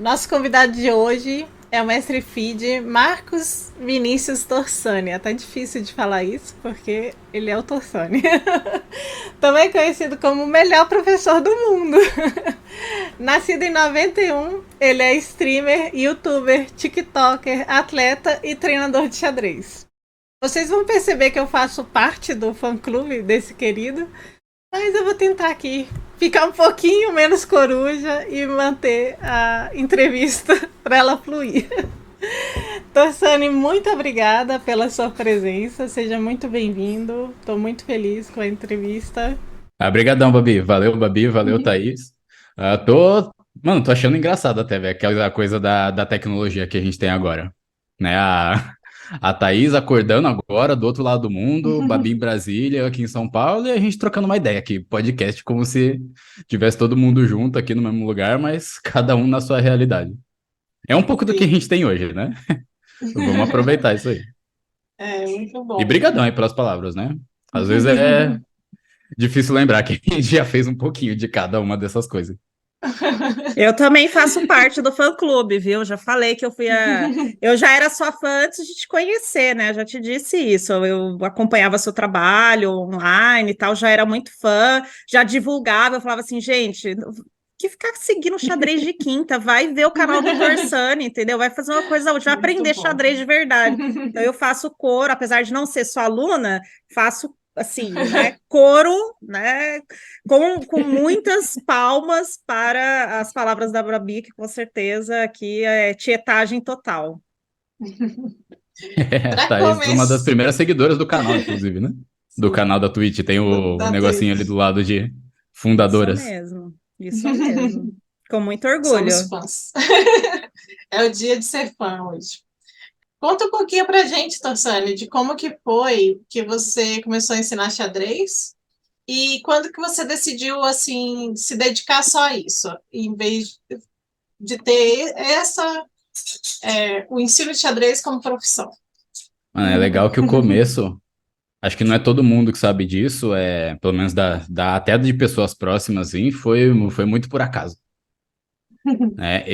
Nosso convidado de hoje é o mestre FIDE Marcos Vinícius Torsani. É até difícil de falar isso, porque ele é o Torsani. Também conhecido como o melhor professor do mundo. Nascido em 91, ele é streamer, youtuber, tiktoker, atleta e treinador de xadrez. Vocês vão perceber que eu faço parte do fã-clube desse querido, mas eu vou tentar aqui ficar um pouquinho menos coruja e manter a entrevista para ela fluir. Torsani, muito obrigada pela sua presença. Seja muito bem-vindo. Estou muito feliz com a entrevista. Obrigadão, Babi. Valeu, Thaís. Mano, tô achando engraçado até, velho, aquela coisa da tecnologia que a gente tem agora. Né? A Thaís acordando agora do outro lado do mundo, Babi em Brasília, eu aqui em São Paulo, e a gente trocando uma ideia aqui, podcast, como se tivesse todo mundo junto aqui no mesmo lugar, mas cada um na sua realidade. É um pouco do que a Sim, gente tem hoje, né? Vamos aproveitar isso aí. é muito E bom. brigadão aí pelas palavras, né? Às vezes é difícil lembrar que a gente já fez um pouquinho de cada uma dessas coisas. Eu também faço parte do fã-clube, viu? Já falei que eu já era sua fã antes de te conhecer, né? Já te disse isso. Eu acompanhava seu trabalho online e tal, já era muito fã, já divulgava. Eu falava assim, gente, que ficar seguindo xadrez de quinta, vai ver o canal do Torsani, entendeu? Vai fazer uma coisa, já Muito aprender bom. xadrez de verdade. Então, eu faço coro, apesar de não ser sua aluna, faço assim, né? Coro, né? Com muitas palmas para as palavras da Babi, que com certeza aqui é tietagem total. Para Thaís, uma das começar, primeiras seguidoras do canal, inclusive, né? Do canal da Twitch. Tem o da negocinho ali Twitch. do lado de Isso fundadoras. mesmo, isso mesmo. Com muito Somos orgulho. fãs. É o dia de ser fã hoje. Conta um pouquinho pra gente, Torsani, de como que foi que você começou a ensinar xadrez e quando que você decidiu, assim, se dedicar só a isso, em vez de ter o ensino de xadrez como profissão. Mano, é legal que o começo, acho que não é todo mundo que sabe disso, pelo menos até de pessoas próximas, assim, foi muito por acaso. Né?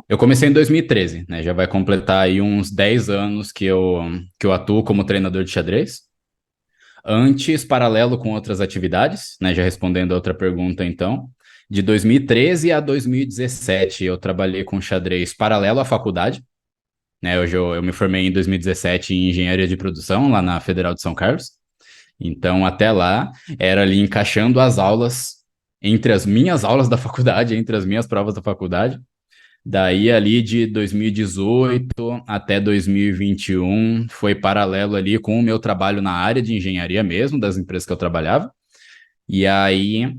Eu comecei em 2013, né? Já vai completar aí uns 10 anos que eu atuo como treinador de xadrez. Antes, paralelo com outras atividades, né? Já respondendo a outra pergunta, então. De 2013 a 2017, eu trabalhei com xadrez paralelo à faculdade, né? Hoje eu me formei em 2017 em engenharia de produção, lá na Federal de São Carlos. Então, até lá, era ali encaixando as aulas entre as minhas aulas da faculdade, entre as minhas provas da faculdade. Daí, ali de 2018 até 2021, foi paralelo ali com o meu trabalho na área de engenharia mesmo, das empresas que eu trabalhava. E aí,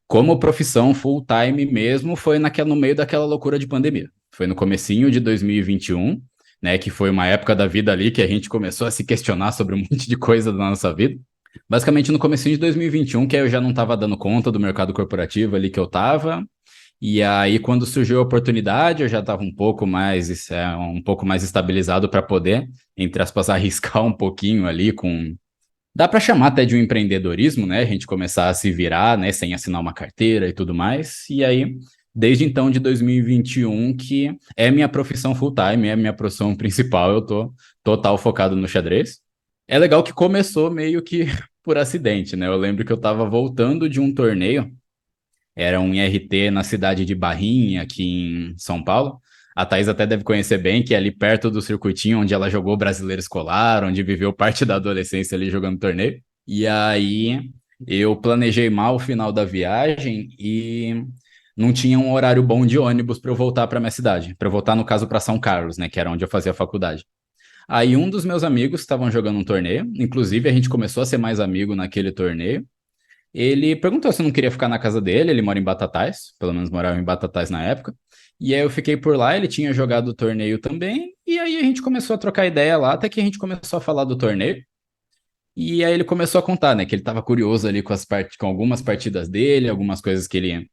como profissão full-time mesmo, foi no meio daquela loucura de pandemia. Foi no comecinho de 2021, né, que foi uma época da vida ali que a gente começou a se questionar sobre um monte de coisa da nossa vida. Basicamente no comecinho de 2021, que aí eu já não estava dando conta do mercado corporativo ali que eu estava, e aí, quando surgiu a oportunidade, eu já estava um pouco mais estabilizado para poder, entre aspas, arriscar um pouquinho ali com. Dá para chamar até de um empreendedorismo, né? A gente começar a se virar, né? Sem assinar uma carteira e tudo mais. E aí, desde então, de 2021, que é minha profissão full-time, é minha profissão principal, eu tô total focado no xadrez. É legal que começou meio que por acidente, né? Eu lembro que eu estava voltando de um torneio, era um IRT na cidade de Barrinha, aqui em São Paulo. A Thaís até deve conhecer bem, que é ali perto do circuitinho onde ela jogou Brasileiro Escolar, onde viveu parte da adolescência ali jogando torneio. E aí eu planejei mal o final da viagem e não tinha um horário bom de ônibus para eu voltar para minha cidade, para eu voltar no caso para São Carlos, né, que era onde eu fazia faculdade. Aí um dos meus amigos estavam jogando um torneio, inclusive a gente começou a ser mais amigo naquele torneio. Ele perguntou se eu não queria ficar na casa dele, ele mora em Batatais, pelo menos morava em Batatais na época. E aí eu fiquei por lá, ele tinha jogado o torneio também, e aí a gente começou a trocar ideia lá, até que a gente começou a falar do torneio. E aí ele começou a contar, né, que ele estava curioso ali com algumas partidas dele, algumas coisas que ele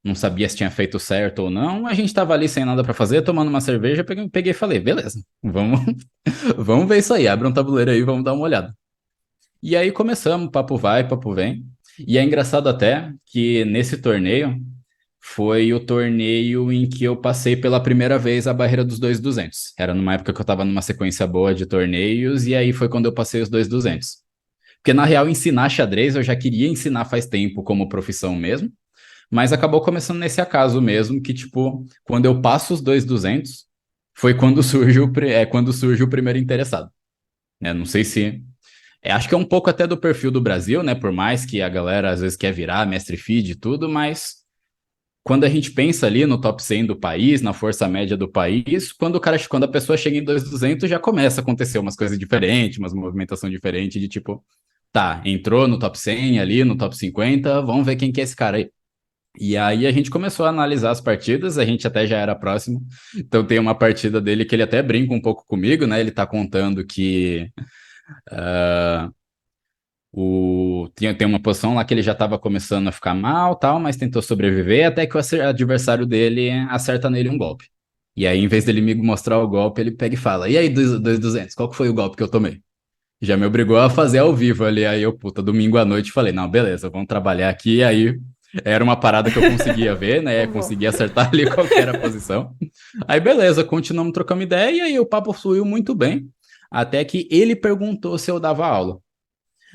não sabia se tinha feito certo ou não. A gente estava ali sem nada para fazer, tomando uma cerveja, peguei e falei, beleza, vamos, vamos ver isso aí, abre um tabuleiro aí, vamos dar uma olhada. E aí começamos, papo vai, papo vem. E é engraçado até que nesse torneio foi o torneio em que eu passei pela primeira vez a barreira dos 2.200. Era numa época que eu estava numa sequência boa de torneios, e aí foi quando eu passei os 2.200. Porque, na real, ensinar xadrez eu já queria ensinar faz tempo como profissão mesmo, mas acabou começando nesse acaso mesmo, que, tipo, quando eu passo os 2.200, foi quando surge o primeiro interessado. Não sei se... acho que é um pouco até do perfil do Brasil, né? Por mais que a galera às vezes quer virar mestre feed e tudo, mas quando a gente pensa ali no top 100 do país, na força média do país, quando a pessoa chega em 2.200 já começa a acontecer umas coisas diferentes, umas movimentação diferente de tipo, tá, entrou no top 100 ali, no top 50, vamos ver quem que é esse cara aí. E aí a gente começou a analisar as partidas, a gente até já era próximo, então tem uma partida dele que ele até brinca um pouco comigo, né? Ele tá contando que tem uma posição lá que ele já estava começando a ficar mal, tal, mas tentou sobreviver até que o adversário dele acerta nele um golpe. E aí, em vez dele me mostrar o golpe, ele pega e fala: E aí, 2.200, qual que foi o golpe que eu tomei? Já me obrigou a fazer ao vivo ali. Aí eu, puta, domingo à noite, falei: Não, beleza, vamos trabalhar aqui. E aí era uma parada que eu conseguia ver, né? Bom. Conseguia acertar ali qual que era a posição. Aí, beleza, continuamos trocando ideia e aí o papo fluiu muito bem. Até que ele perguntou se eu dava aula.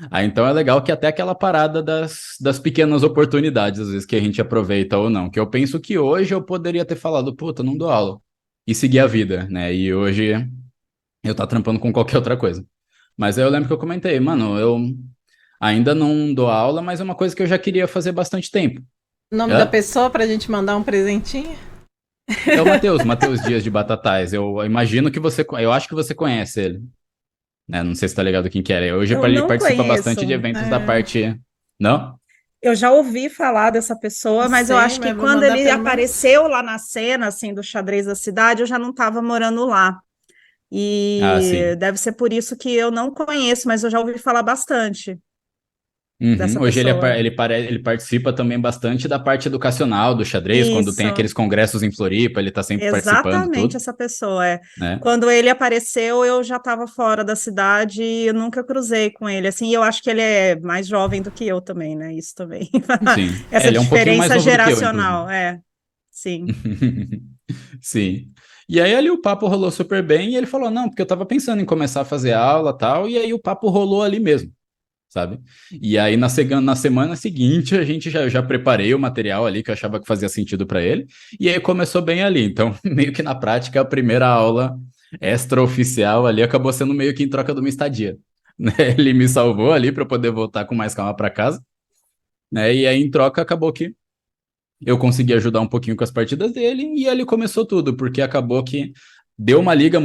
Ah, então é legal que até aquela parada das pequenas oportunidades, às vezes, que a gente aproveita ou não. Que eu penso que hoje eu poderia ter falado, puta, não dou aula. E seguir a vida, né? E hoje eu tá trampando com qualquer outra coisa. Mas aí eu lembro que eu comentei, mano, eu ainda não dou aula, mas é uma coisa que eu já queria fazer bastante tempo. O nome da pessoa pra gente mandar um presentinho? É o Matheus Dias de Batatais. Eu imagino que eu acho que você conhece ele. Né? Não sei se tá ligado quem que é. Hoje Eu ele não participa bastante conheço. de eventos da parte... Não? Eu já ouvi falar dessa pessoa, mas eu Sei, acho que mas vou quando mandar ele pelo menos. apareceu lá na cena, assim, do xadrez da cidade, eu já não estava morando lá. Ah, E sim. deve ser por isso que eu não conheço, mas eu já ouvi falar bastante Uhum. dessa Hoje pessoa. ele participa também bastante da parte educacional do xadrez, quando tem Isso, aqueles congressos em Floripa, ele está sempre participando, exatamente tudo, essa pessoa. É. né? Quando ele apareceu, eu já estava fora da cidade e eu nunca cruzei com ele. Assim, e eu acho que ele é mais jovem do que eu também, né? Isso também. Sim. Essa Ele é um pouquinho mais diferença novo do que eu, inclusive. geracional, sim. Sim. E aí ali o papo rolou super bem e ele falou, não, porque eu tava pensando em começar a fazer aula e tal, e aí o papo rolou ali mesmo, sabe? E aí na semana seguinte eu já preparei o material ali que eu achava que fazia sentido para ele, e aí começou bem ali. Então, meio que na prática, a primeira aula extraoficial ali acabou sendo meio que em troca de uma estadia, né? Ele me salvou ali para poder voltar com mais calma para casa, né? E aí em troca acabou que eu consegui ajudar um pouquinho com as partidas dele e ali começou tudo, porque acabou que deu uma liga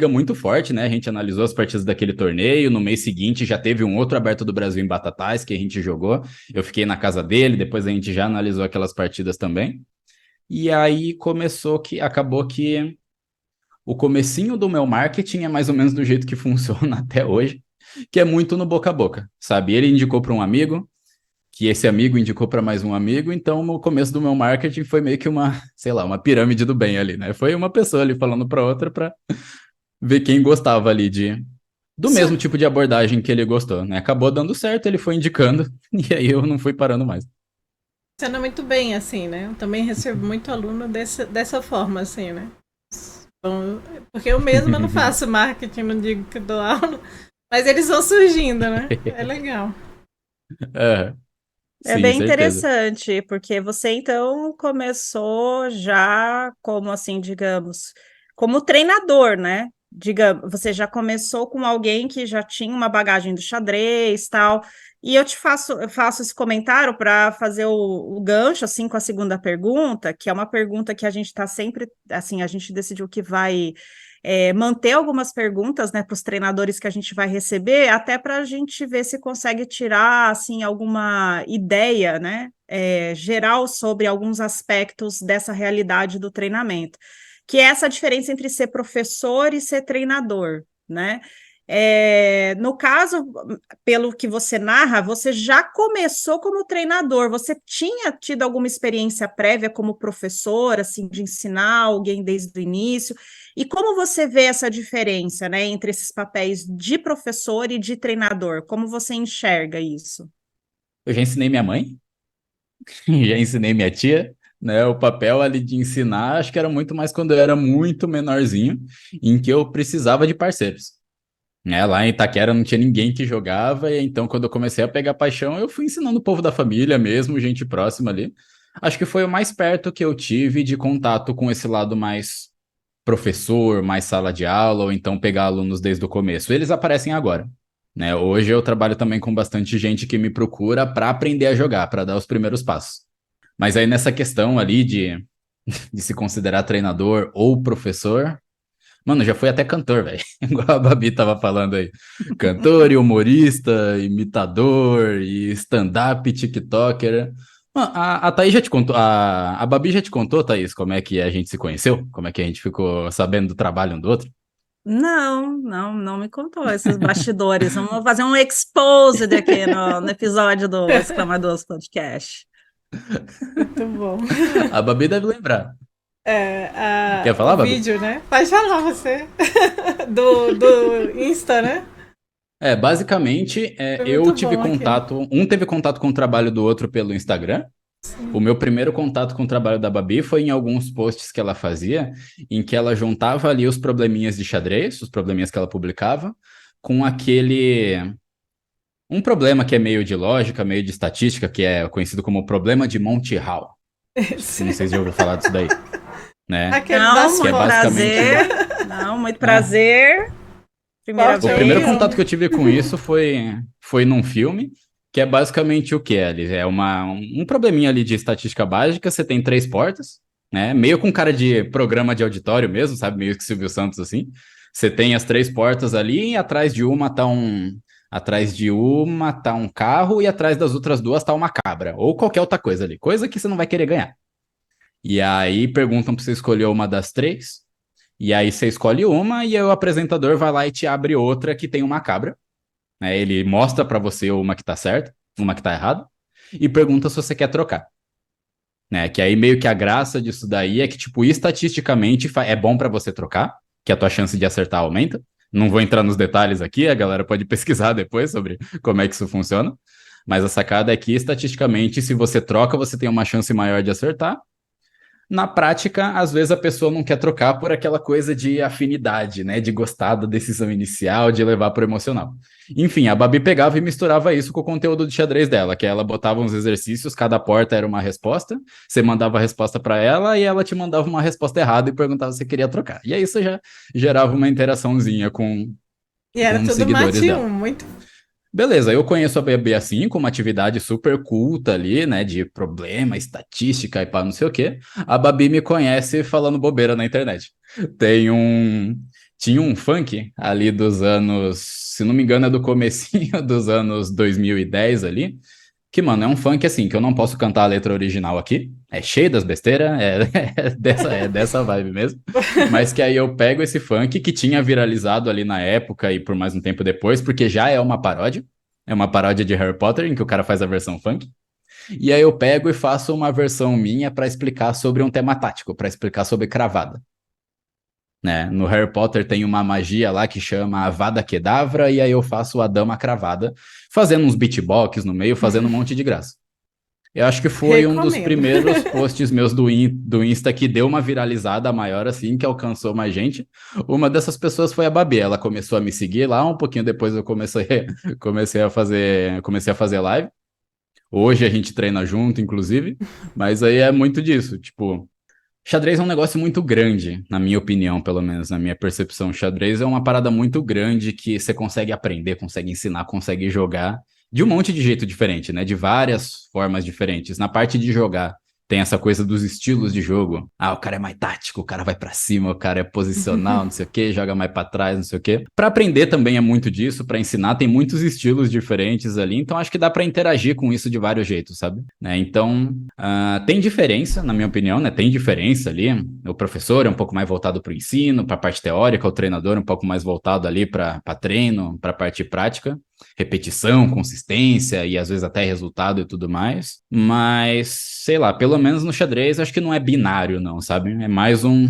muito forte, né? A gente analisou as partidas daquele torneio, no mês seguinte já teve um outro Aberto do Brasil em Batatais que a gente jogou. Eu fiquei na casa dele, depois a gente já analisou aquelas partidas também. E aí acabou que o comecinho do meu marketing é mais ou menos do jeito que funciona até hoje, que é muito no boca a boca, sabe? Ele indicou para um amigo, que esse amigo indicou para mais um amigo, então no começo do meu marketing foi meio que uma, sei lá, uma pirâmide do bem ali, né? Foi uma pessoa ali falando para outra para ver quem gostava ali do mesmo Isso tipo de abordagem que ele gostou, né? Acabou dando certo, ele foi indicando e aí eu não fui parando mais. funciona muito bem, assim, né? Eu também recebo muito aluno dessa forma, assim, né? Então, porque eu mesma não faço marketing, não digo que dou aula, mas eles vão surgindo, né? É legal. É, É sim, bem certeza. interessante, porque você então começou já como assim, digamos, como treinador, né? Digamos, você já começou com alguém que já tinha uma bagagem do xadrez, tal. E eu faço esse comentário para fazer o gancho assim com a segunda pergunta, que é uma pergunta que a gente está sempre, assim, a gente decidiu que vai manter algumas perguntas, né, para os treinadores que a gente vai receber, até para a gente ver se consegue tirar, assim, alguma ideia, né, geral sobre alguns aspectos dessa realidade do treinamento, que é essa diferença entre ser professor e ser treinador, né? No caso, pelo que você narra, você já começou como treinador, você tinha tido alguma experiência prévia como professor, assim, de ensinar alguém desde o início? E como você vê essa diferença, né, entre esses papéis de professor e de treinador? Como você enxerga isso? Eu já ensinei minha mãe, já ensinei minha tia, né? O papel ali de ensinar, acho que era muito mais quando eu era muito menorzinho, em que eu precisava de parceiros. Né? Lá em Itaquera não tinha ninguém que jogava, e então quando eu comecei a pegar paixão, eu fui ensinando o povo da família mesmo, gente próxima ali. Acho que foi o mais perto que eu tive de contato com esse lado mais professor, mais sala de aula, ou então pegar alunos desde o começo. Eles aparecem agora. Né? Hoje eu trabalho também com bastante gente que me procura para aprender a jogar, para dar os primeiros passos. Mas aí nessa questão ali de se considerar treinador ou professor, mano, já fui até cantor, velho. Igual a Babi tava falando aí. Cantor e humorista, imitador e stand-up, TikToker. Mano, a Thaís já te contou, a Babi já te contou, Thaís, como é que a gente se conheceu? Como é que a gente ficou sabendo do trabalho um do outro? Não me contou esses bastidores. Vamos fazer um exposed aqui no episódio do Exclamadores Podcast. Muito bom. A Babi deve lembrar. É, Quer falar, o Babi? vídeo, né? Pode falar você. Do Insta, né? Basicamente, Foi eu muito tive bom aquilo. contato, um teve contato com o trabalho do outro pelo Instagram. O meu primeiro contato com o trabalho da Babi foi em alguns posts que ela fazia, em que ela juntava ali os probleminhas de xadrez, os probleminhas que ela publicava, com um problema que é meio de lógica, meio de estatística, que é conhecido como problema de Monty Hall. Não sei se já ouviu falar disso daí, né? Aquele Não, das Que é muito basicamente... prazer. Não, muito né? prazer. Primeira Qual O que é o primeiro vez. filme? contato que eu tive com isso foi num filme, que é basicamente o que, Ali? É um probleminha ali de estatística básica, você tem três portas, né? Meio com cara de programa de auditório mesmo, sabe? Meio que Silvio Santos, assim. Você tem as três portas ali, e atrás de uma tá um carro, e atrás das outras duas tá uma cabra, ou qualquer outra coisa ali. Coisa que você não vai querer ganhar. E aí perguntam pra você escolher uma das três, e aí você escolhe uma, e aí o apresentador vai lá e te abre outra que tem uma cabra, né? Ele mostra para você uma que tá certa, uma que tá errada, e pergunta se você quer trocar. Né? Que aí meio que a graça disso daí é que, tipo, estatisticamente é bom para você trocar, que a tua chance de acertar aumenta. Não vou entrar nos detalhes aqui, a galera pode pesquisar depois sobre como é que isso funciona. Mas a sacada é que, estatisticamente, se você troca, você tem uma chance maior de acertar. Na prática, às vezes a pessoa não quer trocar por aquela coisa de afinidade, né? De gostar da decisão inicial, de levar pro emocional. Enfim, a Babi pegava e misturava isso com o conteúdo de xadrez dela, que ela botava uns exercícios, cada porta era uma resposta, você mandava a resposta para ela e ela te mandava uma resposta errada e perguntava se você queria trocar. E aí isso já gerava uma interaçãozinha E era com os tudo seguidores mate dela. um, muito. Beleza, eu conheço a BB assim, com uma atividade super culta ali, né, de problema, estatística e pá, não sei o quê. A Babi me conhece falando bobeira na internet. Tem um... Tinha um funk ali dos anos, se não me engano, é do comecinho dos anos 2010 ali, que, mano, é um funk assim, que eu não posso cantar a letra original aqui, é cheio das besteiras, é dessa vibe mesmo, mas que aí eu pego esse funk que tinha viralizado ali na época e por mais um tempo depois, porque já é uma paródia de Harry Potter, em que o cara faz a versão funk, e aí eu pego e faço uma versão minha para explicar sobre um tema tático, para explicar sobre cravada. Né? No Harry Potter tem uma magia lá que chama Avada Kedavra, e aí eu faço a Dama Cravada, fazendo uns beatbox no meio, fazendo um monte de graça. Eu acho que foi um dos Recomendo. primeiros posts meus do Insta que deu uma viralizada maior, assim, que alcançou mais gente. Uma dessas pessoas foi a Babi. Ela começou a me seguir lá, um pouquinho depois eu comecei a fazer live. Hoje a gente treina junto, inclusive, mas aí é muito disso, tipo, xadrez é um negócio muito grande, na minha opinião, pelo menos, na minha percepção. Xadrez é uma parada muito grande que você consegue aprender, consegue ensinar, consegue jogar de um monte de jeito diferente, né? De várias formas diferentes. Na parte de jogar, tem essa coisa dos estilos de jogo. Ah, o cara é mais tático, o cara vai pra cima, o cara é posicional, não sei o quê, joga mais pra trás, não sei o quê. Pra aprender também é muito disso, pra ensinar tem muitos estilos diferentes ali, então acho que dá pra interagir com isso de vários jeitos, sabe? Né? Então, tem diferença, na minha opinião, né? Tem diferença ali. O professor é um pouco mais voltado pro ensino, pra parte teórica, o treinador é um pouco mais voltado ali pra treino, pra parte prática. Repetição, consistência e às vezes até resultado e tudo mais. Mas, sei lá, pelo menos no xadrez acho que não é binário, não, sabe? É mais um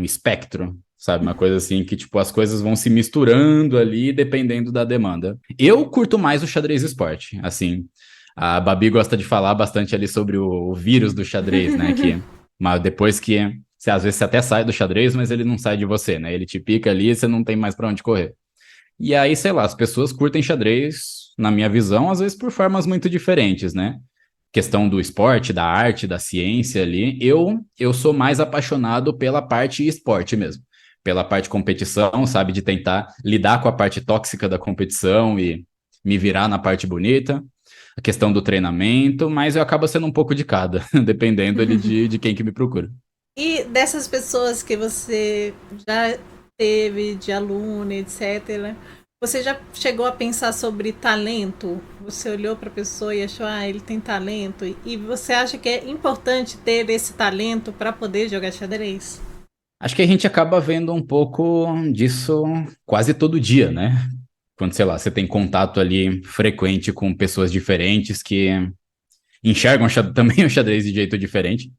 espectro, sabe? Uma coisa assim que, tipo, as coisas vão se misturando ali dependendo da demanda. Eu curto mais o xadrez esporte, assim. A Babi gosta de falar bastante ali sobre o vírus do xadrez, né? Mas depois que você, às vezes você até sai do xadrez, mas ele não sai de você, né? Ele te pica ali e você não tem mais para onde correr. E aí, sei lá, as pessoas curtem xadrez, na minha visão, às vezes por formas muito diferentes, né? Questão do esporte, da arte, da ciência ali. Eu sou mais apaixonado pela parte esporte mesmo. Pela parte competição, sabe? De tentar lidar com a parte tóxica da competição e me virar na parte bonita. A questão do treinamento, mas eu acabo sendo um pouco de cada, dependendo ali de quem que me procura. E dessas pessoas que você já teve de aluno, etc., você já chegou a pensar sobre talento? Você olhou para a pessoa e achou, ele tem talento? E você acha que é importante ter esse talento para poder jogar xadrez? Acho que a gente acaba vendo um pouco disso quase todo dia, né? Quando, sei lá, você tem contato ali frequente com pessoas diferentes que enxergam também o xadrez de jeito diferente,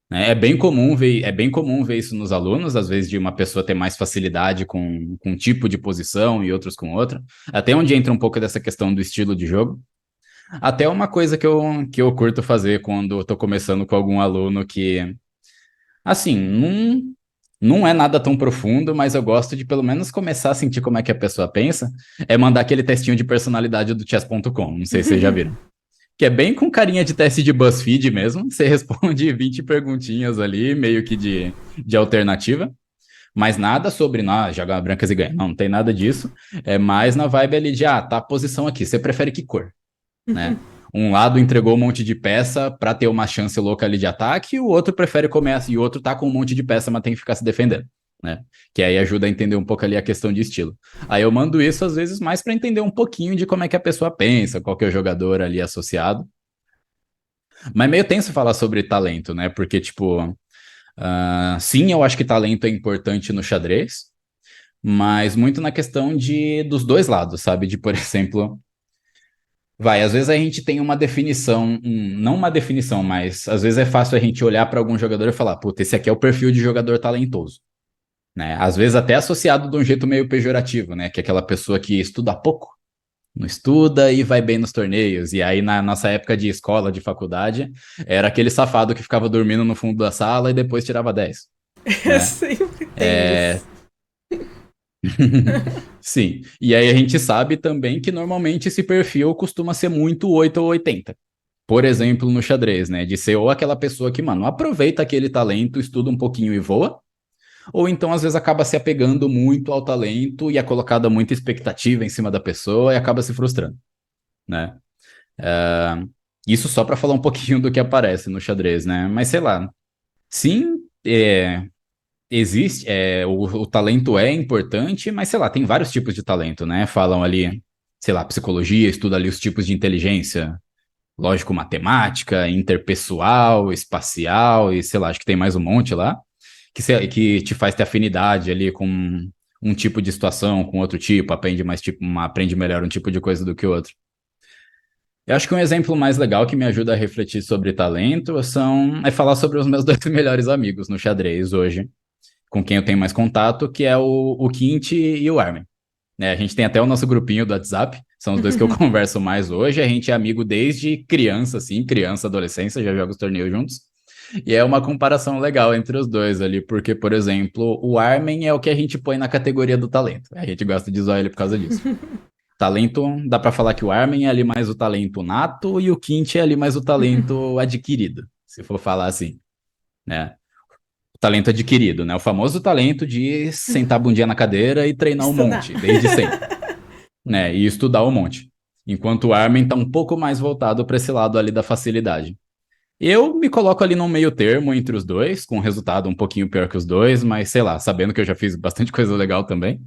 né? É bem comum ver isso nos alunos, às vezes de uma pessoa ter mais facilidade com um tipo de posição e outros com outra, até onde entra um pouco dessa questão do estilo de jogo. Até uma coisa que eu curto fazer quando eu tô começando com algum aluno que, assim, não é nada tão profundo, mas eu gosto de pelo menos começar a sentir como é que a pessoa pensa, é mandar aquele testinho de personalidade do chess.com, não sei se vocês já viram. Que é bem com carinha de teste de BuzzFeed mesmo, você responde 20 perguntinhas ali, meio que de alternativa, mas nada sobre, jogar brancas e ganha, não tem nada disso, é mais na vibe ali de, tá a posição aqui, você prefere que cor, né? Um lado entregou um monte de peça para ter uma chance louca ali de ataque, e o outro prefere comer, e o outro tá com um monte de peça, mas tem que ficar se defendendo, né? Que aí ajuda a entender um pouco ali a questão de estilo. Aí eu mando isso às vezes mais para entender um pouquinho de como é que a pessoa pensa, qual que é o jogador ali associado. Mas meio tenso falar sobre talento, né? Porque, tipo, sim, eu acho que talento é importante no xadrez, mas muito na questão dos dois lados, sabe? De, por exemplo, às vezes a gente tem uma definição, não uma definição, mas às vezes é fácil a gente olhar para algum jogador e falar, puta, esse aqui é o perfil de jogador talentoso, né? Às vezes até associado de um jeito meio pejorativo, né? Que é aquela pessoa que estuda pouco, não estuda e vai bem nos torneios. E aí, na nossa época de escola, de faculdade, era aquele safado que ficava dormindo no fundo da sala e depois tirava 10, né? Sempre tem isso. Sim, e aí a gente sabe também que normalmente esse perfil costuma ser muito 8 ou 80. Por exemplo, no xadrez, né? De ser ou aquela pessoa que, mano, aproveita aquele talento, estuda um pouquinho e voa, ou então às vezes acaba se apegando muito ao talento e é colocada muita expectativa em cima da pessoa e acaba se frustrando, né? Isso só para falar um pouquinho do que aparece no xadrez, né? Mas sei lá, sim, existe, o talento é importante, mas sei lá, tem vários tipos de talento, né? Falam ali, sei lá, psicologia, estuda ali os tipos de inteligência, lógico, matemática, interpessoal, espacial e sei lá, acho que tem mais um monte lá, que te faz ter afinidade ali com um tipo de situação, com outro tipo, aprende mais tipo, aprende melhor um tipo de coisa do que o outro. Eu acho que um exemplo mais legal que me ajuda a refletir sobre talento é falar sobre os meus dois melhores amigos no xadrez hoje, com quem eu tenho mais contato, que é o Quinte e o Armin. Né, a gente tem até o nosso grupinho do WhatsApp, são os dois que eu converso mais hoje. A gente é amigo desde criança, assim, criança, adolescência, já joga os torneios juntos. E é uma comparação legal entre os dois ali, porque, por exemplo, o Armin é o que a gente põe na categoria do talento. A gente gosta de zoar ele por causa disso. Talento, dá pra falar que o Armin é ali mais o talento nato e o Quinte é ali mais o talento adquirido, se for falar assim, né? Talento adquirido, né? O famoso talento de sentar a bundinha na cadeira e treinar um Estudar. monte, desde sempre, né? E estudar um monte. Enquanto o Armin tá um pouco mais voltado para esse lado ali da facilidade. Eu me coloco ali num meio termo entre os dois, com um resultado um pouquinho pior que os dois, mas sei lá, sabendo que eu já fiz bastante coisa legal também.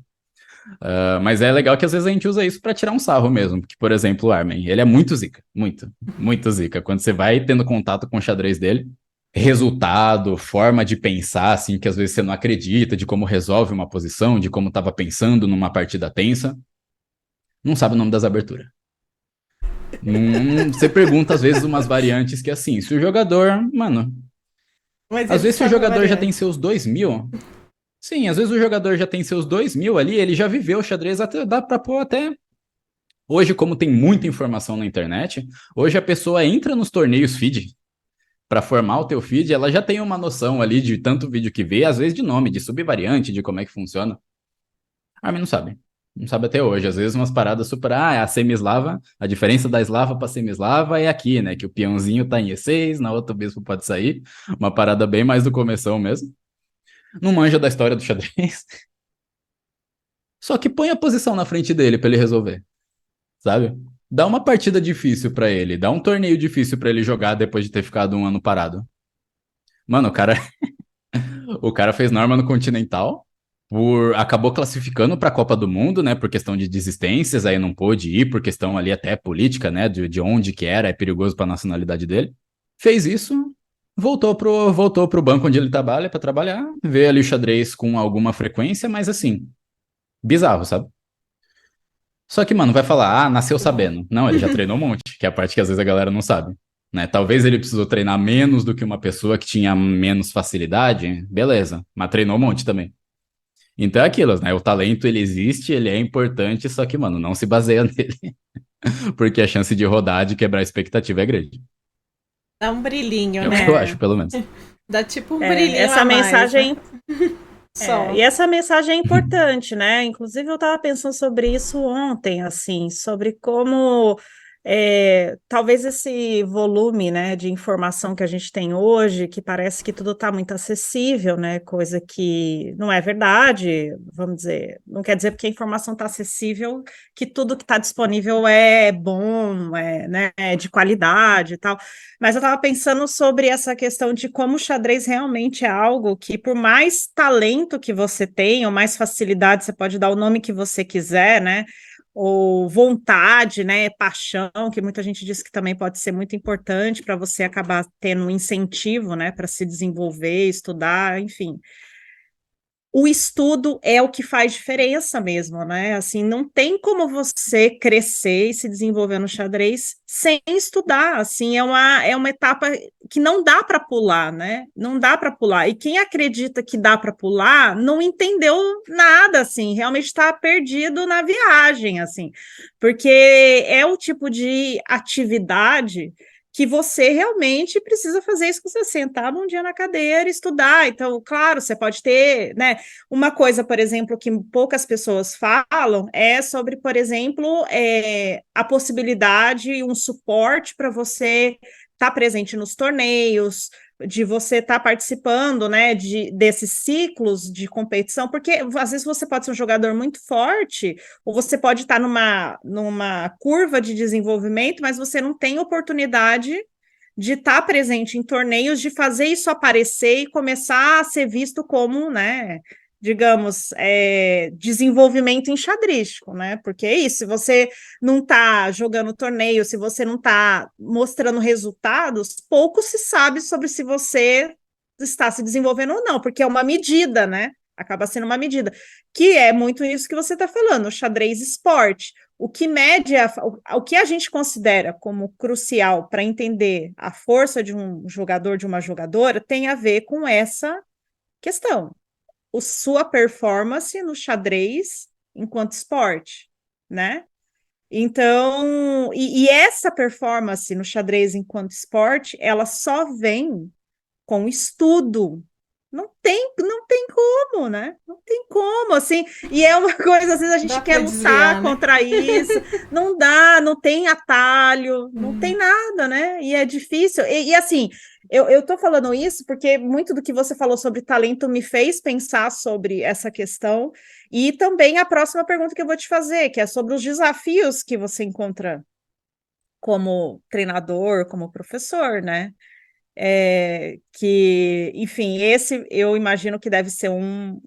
Mas é legal que às vezes a gente usa isso para tirar um sarro mesmo, porque, por exemplo, o Armin, ele é muito zica, muito, muito zica. Quando você vai tendo contato com o xadrez dele, resultado, forma de pensar, assim, que às vezes você não acredita, de como resolve uma posição, de como estava pensando numa partida tensa, não sabe o nome das aberturas. Você pergunta, às vezes, umas variantes que, assim, se o jogador, mano, Mas às ele vezes se o sabe a jogador já tem variante. seus 2.000, sim, às vezes o jogador já tem seus 2.000 ali, ele já viveu o xadrez, até, dá pra pôr até Hoje, como tem muita informação na internet, hoje a pessoa entra nos torneios feed para formar o teu feed, ela já tem uma noção ali de tanto vídeo que vê, às vezes de nome, de subvariante, de como é que funciona. A Armin não sabe. Não sabe até hoje. Às vezes umas paradas super. Ah, é a semi-eslava. A diferença da eslava para semi-eslava é aqui, né? Que o peãozinho tá em E6, na outra o bispo pode sair. Uma parada bem mais do começão mesmo. Não manja da história do xadrez. Só que põe a posição na frente dele para ele resolver. Sabe? Dá uma partida difícil para ele. Dá um torneio difícil para ele jogar depois de ter ficado um ano parado. Mano, o cara fez norma no Continental. Acabou classificando para a Copa do Mundo, né, por questão de desistências, aí não pôde ir, por questão ali até política, né, de onde que era, é perigoso para a nacionalidade dele. Fez isso, voltou pro banco onde ele trabalha para trabalhar, vê ali o xadrez com alguma frequência, mas assim, bizarro, sabe? Só que, mano, vai falar, nasceu sabendo. Não, ele já treinou um monte, que é a parte que às vezes a galera não sabe. Né? Talvez ele precisou treinar menos do que uma pessoa que tinha menos facilidade, beleza, mas treinou um monte também. Então é aquilo, né? O talento, ele existe, ele é importante, só que, mano, não se baseia nele. Porque a chance de rodar, de quebrar a expectativa é grande. Dá um brilhinho, É o né? que eu acho, pelo menos. Dá tipo um brilhinho essa a mais, mensagem... né? Só. E essa mensagem é importante, né? Inclusive, eu estava pensando sobre isso ontem, assim, sobre como talvez esse volume, né, de informação que a gente tem hoje, que parece que tudo está muito acessível, né? Coisa que não é verdade, vamos dizer, não quer dizer porque a informação está acessível que tudo que está disponível é bom, né, é de qualidade e tal. Mas eu estava pensando sobre essa questão de como o xadrez realmente é algo que, por mais talento que você tenha, ou mais facilidade, você pode dar o nome que você quiser, né? Ou vontade, né? Paixão, que muita gente diz que também pode ser muito importante para você acabar tendo um incentivo, né? Para se desenvolver, estudar, enfim. O estudo é o que faz diferença mesmo, né? Assim, não tem como você crescer e se desenvolver no xadrez sem estudar, assim, é uma etapa que não dá para pular, né? Não dá para pular. E quem acredita que dá para pular não entendeu nada, assim, realmente está perdido na viagem, assim, porque é o tipo de atividade que você realmente precisa fazer isso, que você sentar num dia na cadeira e estudar. Então, claro, você pode ter, né? Uma coisa, por exemplo, que poucas pessoas falam é sobre, por exemplo, a possibilidade e um suporte para você estar presente nos torneios, de você estar participando, né, desses ciclos de competição, porque às vezes você pode ser um jogador muito forte, ou você pode estar numa curva de desenvolvimento, mas você não tem oportunidade de estar presente em torneios, de fazer isso aparecer e começar a ser visto como, né, digamos, desenvolvimento enxadrístico, né? Porque é isso, se você não está jogando torneio, se você não está mostrando resultados, pouco se sabe sobre se você está se desenvolvendo ou não, porque é uma medida, né? Acaba sendo uma medida, que é muito isso que você está falando, o xadrez esporte. O que mede, o que a gente considera como crucial para entender a força de um jogador, de uma jogadora, tem a ver com essa questão. Sua performance no xadrez enquanto esporte, né? Então, e essa performance no xadrez enquanto esporte, ela só vem com estudo. Não tem como, né? Não tem como, assim, e é uma coisa, às vezes a gente quer lutar desviar, né? Contra isso, não dá, não tem atalho, não tem nada, né? E é difícil, e assim, eu tô falando isso porque muito do que você falou sobre talento me fez pensar sobre essa questão, e também a próxima pergunta que eu vou te fazer, que é sobre os desafios que você encontra como treinador, como professor, né? Que, enfim, esse eu imagino que deve ser um...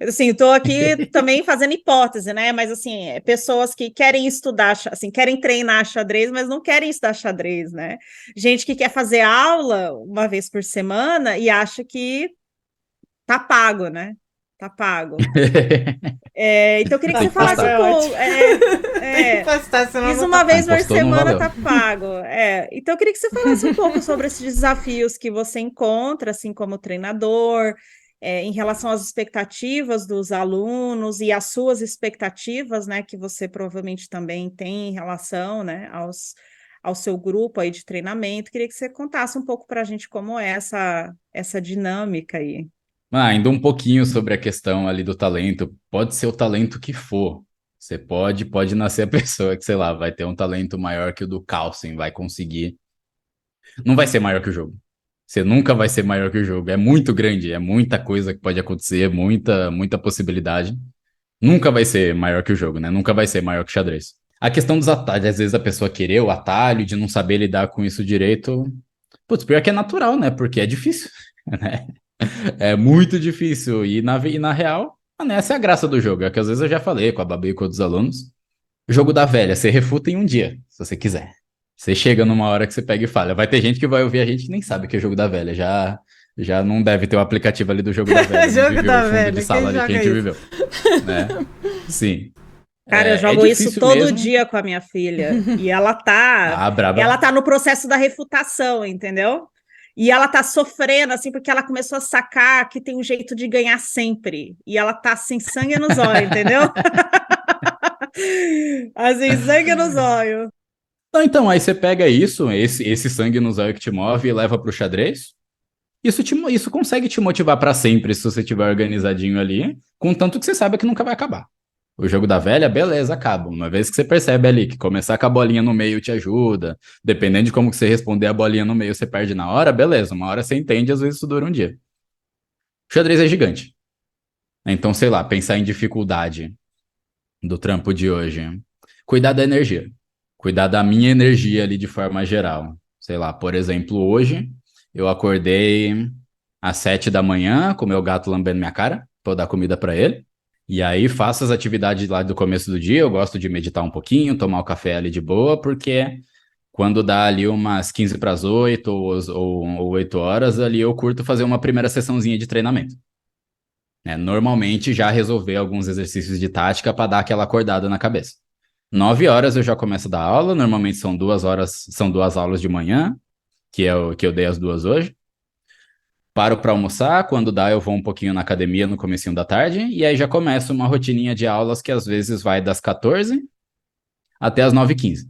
assim, estou aqui também fazendo hipótese, né? Mas, assim, pessoas que querem estudar, assim, querem treinar xadrez, mas não querem estudar xadrez, né? Gente que quer fazer aula uma vez por semana e acha que tá pago, né? Tá pago. Então, eu queria que você falasse um pouco. Tem que postar, senão Fiz uma vez por Postou, semana, tá pago. Então, eu queria que você falasse um pouco sobre esses desafios que você encontra, assim, como treinador, em relação às expectativas dos alunos e às suas expectativas, né, que você provavelmente também tem em relação, né, ao seu grupo aí de treinamento. Queria que você contasse um pouco para a gente como é essa dinâmica aí. Ainda um pouquinho sobre a questão ali do talento. Pode ser o talento que for. Você pode nascer a pessoa que, sei lá, vai ter um talento maior que o do Carlsen, vai conseguir. Não vai ser maior que o jogo. Você nunca vai ser maior que o jogo. É muito grande, é muita coisa que pode acontecer, muita possibilidade. Nunca vai ser maior que o jogo, né? Nunca vai ser maior que o xadrez. A questão dos atalhos, às vezes a pessoa querer o atalho, de não saber lidar com isso direito. Putz, pior que é natural, né? Porque é difícil, né? É muito difícil. E na real, mano, essa é a graça do jogo. É que às vezes eu já falei com a Babi e com outros alunos. O jogo da velha, você refuta em um dia, se você quiser. Você chega numa hora que você pega e falha. Vai ter gente que vai ouvir a gente e nem sabe que é jogo da velha. Já não deve ter o aplicativo ali do jogo da velha. Não Jogo viveu da o fundo velha, de sala quem ali que a joga gente isso? viveu. Né? Sim. Cara, eu É jogo isso difícil todo mesmo. dia com a minha filha. E ela tá no processo da refutação, entendeu? E ela tá sofrendo, assim, porque ela começou a sacar que tem um jeito de ganhar sempre. E ela tá sem sangue nos olhos, entendeu? Assim, sangue nos olhos. Não, então, aí você pega isso, esse sangue no zóio que te move e leva pro xadrez. Isso consegue te motivar pra sempre se você tiver organizadinho ali, contanto que você saiba que nunca vai acabar. O jogo da velha, beleza, acaba. Uma vez que você percebe ali que começar com a bolinha no meio te ajuda, dependendo de como que você responder a bolinha no meio, você perde na hora, beleza. Uma hora você entende, às vezes isso dura um dia. O xadrez é gigante. Então, sei lá, pensar em dificuldade do trampo de hoje. Cuidar da energia. Cuidar da minha energia ali de forma geral. Sei lá, por exemplo, hoje eu acordei às 7 da manhã com meu gato lambendo minha cara, pra eu dar comida pra ele. E aí faço as atividades lá do começo do dia, eu gosto de meditar um pouquinho, tomar o café ali de boa, porque quando dá ali umas 15 para as 8 ou 8 horas, ali eu curto fazer uma primeira sessãozinha de treinamento. Normalmente já resolver alguns exercícios de tática para dar aquela acordada na cabeça. 9 horas eu já começo a dar aula, normalmente são 2 horas, são 2 aulas de manhã, que é o que eu dei as 2 hoje. Paro para almoçar, quando dá eu vou um pouquinho na academia no comecinho da tarde, e aí já começo uma rotininha de aulas que às vezes vai das 14 até as 9h15.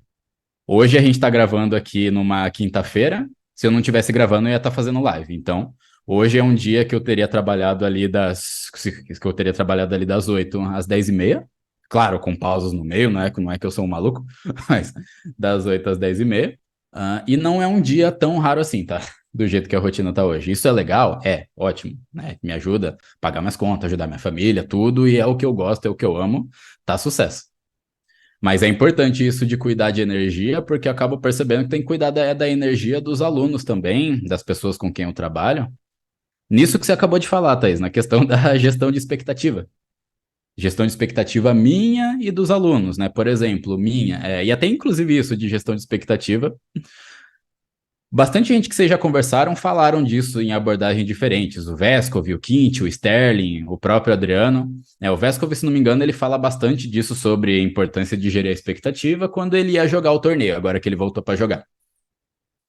Hoje a gente está gravando aqui numa quinta-feira, se eu não tivesse gravando eu ia estar fazendo live, então hoje é um dia que eu teria trabalhado ali das 8 às 10h30, claro, com pausas no meio, não é que eu sou um maluco, mas das 8 às 10h30, e não é um dia tão raro assim, tá? Do jeito que a rotina tá hoje. Isso é legal? É, ótimo, né? Me ajuda a pagar minhas contas, ajudar minha família, tudo, e é o que eu gosto, é o que eu amo, tá sucesso. Mas é importante isso de cuidar de energia, porque eu acabo percebendo que tem que cuidar da energia dos alunos também, das pessoas com quem eu trabalho. Nisso que você acabou de falar, Thaís, na questão da gestão de expectativa. Gestão de expectativa minha e dos alunos, né? Por exemplo, minha, e até inclusive isso de gestão de expectativa. Bastante gente que vocês já conversaram falaram disso em abordagens diferentes. O Vescov, o Quint, o Sterling, o próprio Adriano. O Vescov, se não me engano, ele fala bastante disso sobre a importância de gerir a expectativa quando ele ia jogar o torneio, agora que ele voltou para jogar.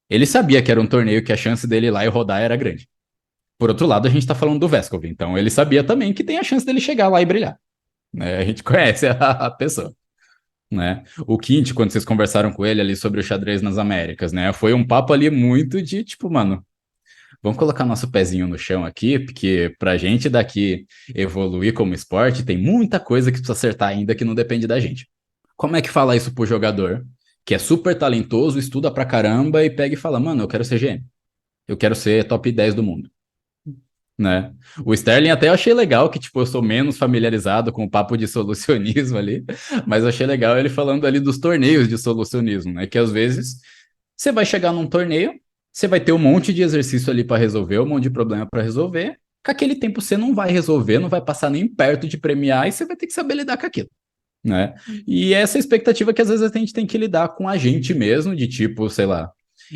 Ele sabia que era um torneio que a chance dele ir lá e rodar era grande. Por outro lado, a gente está falando do Vescov, então ele sabia também que tem a chance dele chegar lá e brilhar. A gente conhece a pessoa. Né? O Quint, quando vocês conversaram com ele ali sobre o xadrez nas Américas, né? Foi um papo ali muito de tipo, mano, vamos colocar nosso pezinho no chão aqui, porque pra gente daqui evoluir como esporte, tem muita coisa que precisa acertar ainda que não depende da gente. Como é que fala isso pro jogador que é super talentoso, estuda pra caramba e pega e fala, mano, eu quero ser GM. Eu quero ser top 10 do mundo. Né? O Sterling até eu achei legal, que tipo, eu sou menos familiarizado com o papo de solucionismo ali, mas eu achei legal ele falando ali dos torneios de solucionismo, né? Que às vezes você vai chegar num torneio, você vai ter um monte de exercício ali para resolver, um monte de problema para resolver, com aquele tempo você não vai resolver, não vai passar nem perto de premiar e você vai ter que saber lidar com aquilo. Né? E essa expectativa que às vezes a gente tem que lidar com a gente mesmo, de tipo, sei lá,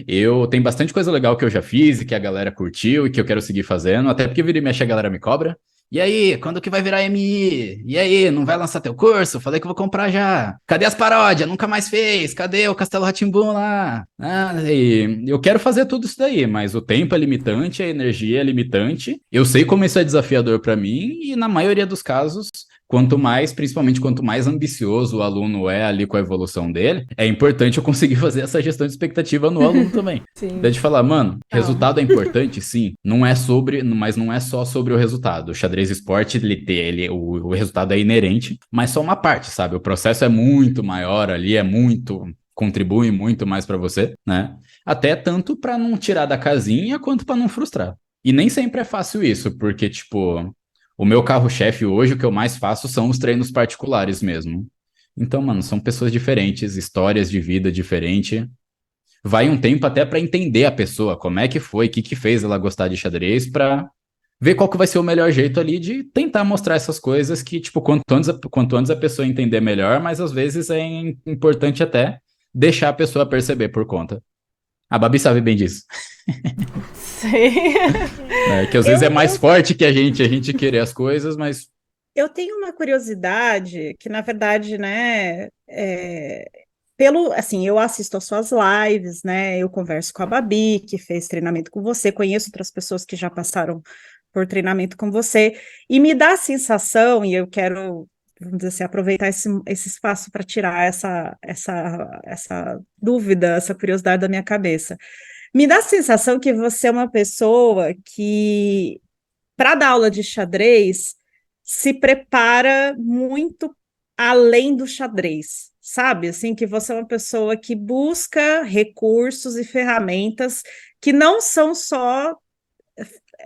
eu tenho bastante coisa legal que eu já fiz e que a galera curtiu e que eu quero seguir fazendo, até porque vira e mexe a galera me cobra, E aí, quando que vai virar MI? E aí, não vai lançar teu curso? Falei que vou comprar já. Cadê as paródias? Nunca mais fez. Cadê o Castelo rá tim lá? Ah, e eu quero fazer tudo isso daí, mas o tempo é limitante, a energia é limitante. Eu sei como isso é desafiador para mim e na maioria dos casos, quanto mais, principalmente quanto mais ambicioso o aluno é ali com a evolução dele, é importante eu conseguir fazer essa gestão de expectativa no aluno também. Sim. De falar, mano, Não. resultado é importante, sim. Não é sobre, mas não é só sobre o resultado. O xadrez esporte, o resultado é inerente, mas só uma parte, sabe? O processo é muito maior ali, contribui muito mais para você, né? Até tanto para não tirar da casinha quanto para não frustrar. E nem sempre é fácil isso, porque, tipo, o meu carro-chefe hoje, o que eu mais faço são os treinos particulares mesmo. Então, mano, são pessoas diferentes, histórias de vida diferentes. Vai um tempo até para entender a pessoa, como é que foi, o que que fez ela gostar de xadrez, para ver qual que vai ser o melhor jeito ali de tentar mostrar essas coisas que, tipo, quanto antes a pessoa entender melhor, mas às vezes é importante até deixar a pessoa perceber por conta. A Babi sabe bem disso. Sei. Que às vezes é mais forte que a gente querer as coisas, mas Eu tenho uma curiosidade que, na verdade, né, assim, eu assisto às suas lives, né, eu converso com a Babi, que fez treinamento com você, conheço outras pessoas que já passaram por treinamento com você, e me dá a sensação, e eu quero, vamos dizer assim, aproveitar esse espaço para tirar essa dúvida, essa curiosidade da minha cabeça. Me dá a sensação que você é uma pessoa que, para dar aula de xadrez, se prepara muito além do xadrez, sabe? Assim, que você é uma pessoa que busca recursos e ferramentas que não são só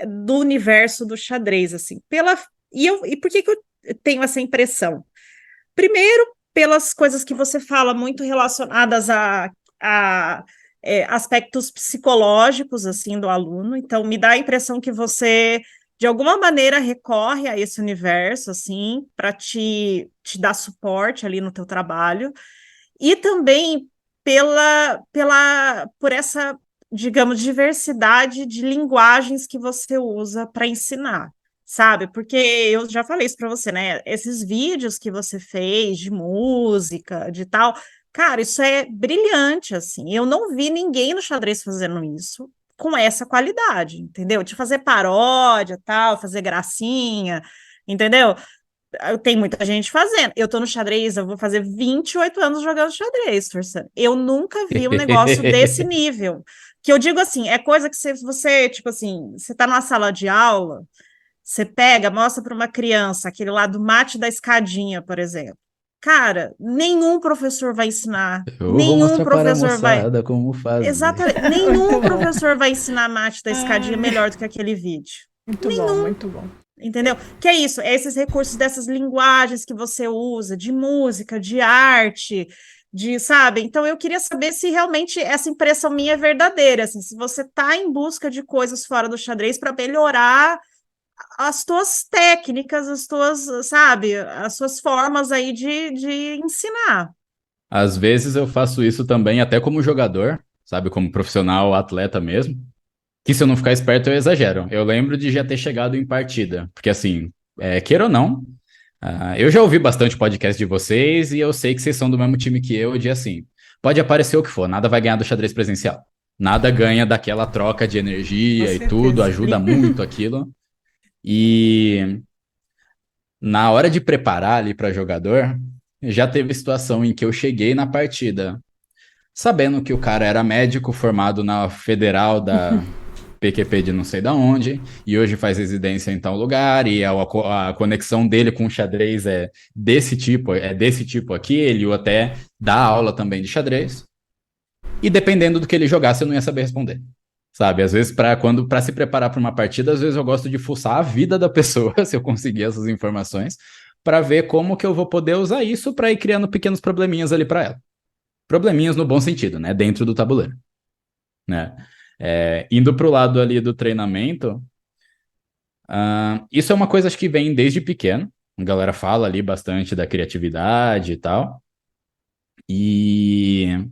do universo do xadrez, assim. E por que eu tenho essa impressão? Primeiro, pelas coisas que você fala muito relacionadas a aspectos psicológicos, assim, do aluno. Então, me dá a impressão que você, de alguma maneira, recorre a esse universo, assim, para te dar suporte ali no teu trabalho. E também por essa, digamos, diversidade de linguagens que você usa para ensinar, sabe? Porque eu já falei isso para você, né? Esses vídeos que você fez de música, de tal, cara, isso é brilhante, assim. Eu não vi ninguém no xadrez fazendo isso com essa qualidade, entendeu? De fazer paródia, tal, fazer gracinha, entendeu? Tem muita gente fazendo. Eu tô no xadrez, eu vou fazer 28 anos jogando xadrez, Torçando. Eu nunca vi um negócio desse nível. Que eu digo assim, é coisa que você, tipo assim, você tá numa sala de aula, você pega, mostra para uma criança, aquele lá do mate da escadinha, por exemplo. Cara, nenhum professor vai ensinar. eu vou Nenhum mostrar para a professor vai. moçada como fazer. Exatamente. Nenhum professor vai ensinar mate da escadinha melhor do que aquele vídeo. Muito Nenhum. bom, muito bom. Entendeu? Que é isso, é esses recursos dessas linguagens que você usa, de música, de arte, sabe? Então eu queria saber se realmente essa impressão minha é verdadeira, assim, se você está em busca de coisas fora do xadrez para melhorar as tuas técnicas, as tuas, sabe, as suas formas aí de ensinar. Às vezes eu faço isso também, até como jogador, sabe, como profissional, atleta mesmo. Que se eu não ficar esperto, eu exagero. Eu lembro de já ter chegado em partida. Porque assim, queira ou não, eu já ouvi bastante podcast de vocês e eu sei que vocês são do mesmo time que eu, de assim, pode aparecer o que for, nada vai ganhar do xadrez presencial. Nada ganha daquela troca de energia e tudo, ajuda muito aquilo. E na hora de preparar ali para jogador, já teve situação em que eu cheguei na partida sabendo que o cara era médico formado na Federal da PQP de não sei da onde, e hoje faz residência em tal lugar, e a conexão dele com o xadrez é desse tipo aqui, ele até dá aula também de xadrez, e dependendo do que ele jogasse, eu não ia saber responder. Sabe, às vezes, para se preparar para uma partida, às vezes eu gosto de fuçar a vida da pessoa, se eu conseguir essas informações, para ver como que eu vou poder usar isso para ir criando pequenos probleminhas ali para ela. Probleminhas no bom sentido, né? Dentro do tabuleiro, né? Indo para o lado ali do treinamento, isso é uma coisa acho que vem desde pequeno. A galera fala ali bastante da criatividade e tal. E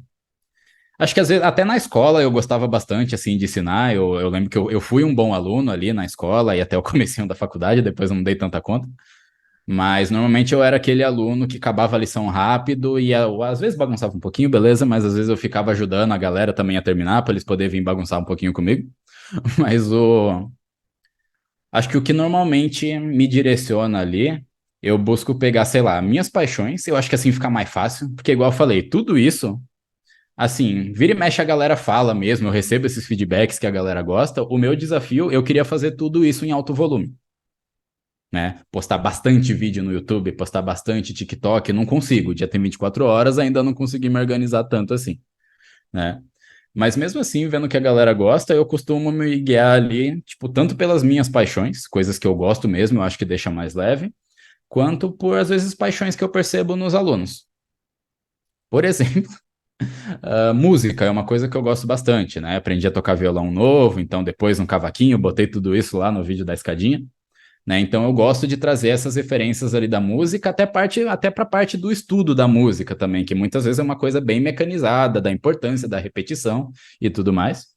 Acho que às vezes, até na escola eu gostava bastante, assim, de ensinar. Eu lembro que eu fui um bom aluno ali na escola e até o comecinho da faculdade, depois eu não dei tanta conta. Mas normalmente eu era aquele aluno que acabava a lição rápido e às vezes bagunçava um pouquinho, beleza, mas às vezes eu ficava ajudando a galera também a terminar para eles poderem vir bagunçar um pouquinho comigo. Mas acho que o que normalmente me direciona ali, eu busco pegar, sei lá, minhas paixões, eu acho que assim fica mais fácil, porque igual eu falei, tudo isso, assim, vira e mexe a galera fala mesmo, eu recebo esses feedbacks que a galera gosta, o meu desafio, eu queria fazer tudo isso em alto volume. Né? Postar bastante vídeo no YouTube, postar bastante TikTok, não consigo. O dia tem 24 horas, ainda não consegui me organizar tanto assim, né? Mas mesmo assim, vendo que a galera gosta, eu costumo me guiar ali, tipo, tanto pelas minhas paixões, coisas que eu gosto mesmo, eu acho que deixa mais leve, quanto por, às vezes, paixões que eu percebo nos alunos. Por exemplo, música é uma coisa que eu gosto bastante, né? Aprendi a tocar violão novo, então depois um cavaquinho, botei tudo isso lá no vídeo da escadinha. Né? Então eu gosto de trazer essas referências ali da música, até para a parte do estudo da música também, que muitas vezes é uma coisa bem mecanizada, da importância da repetição e tudo mais.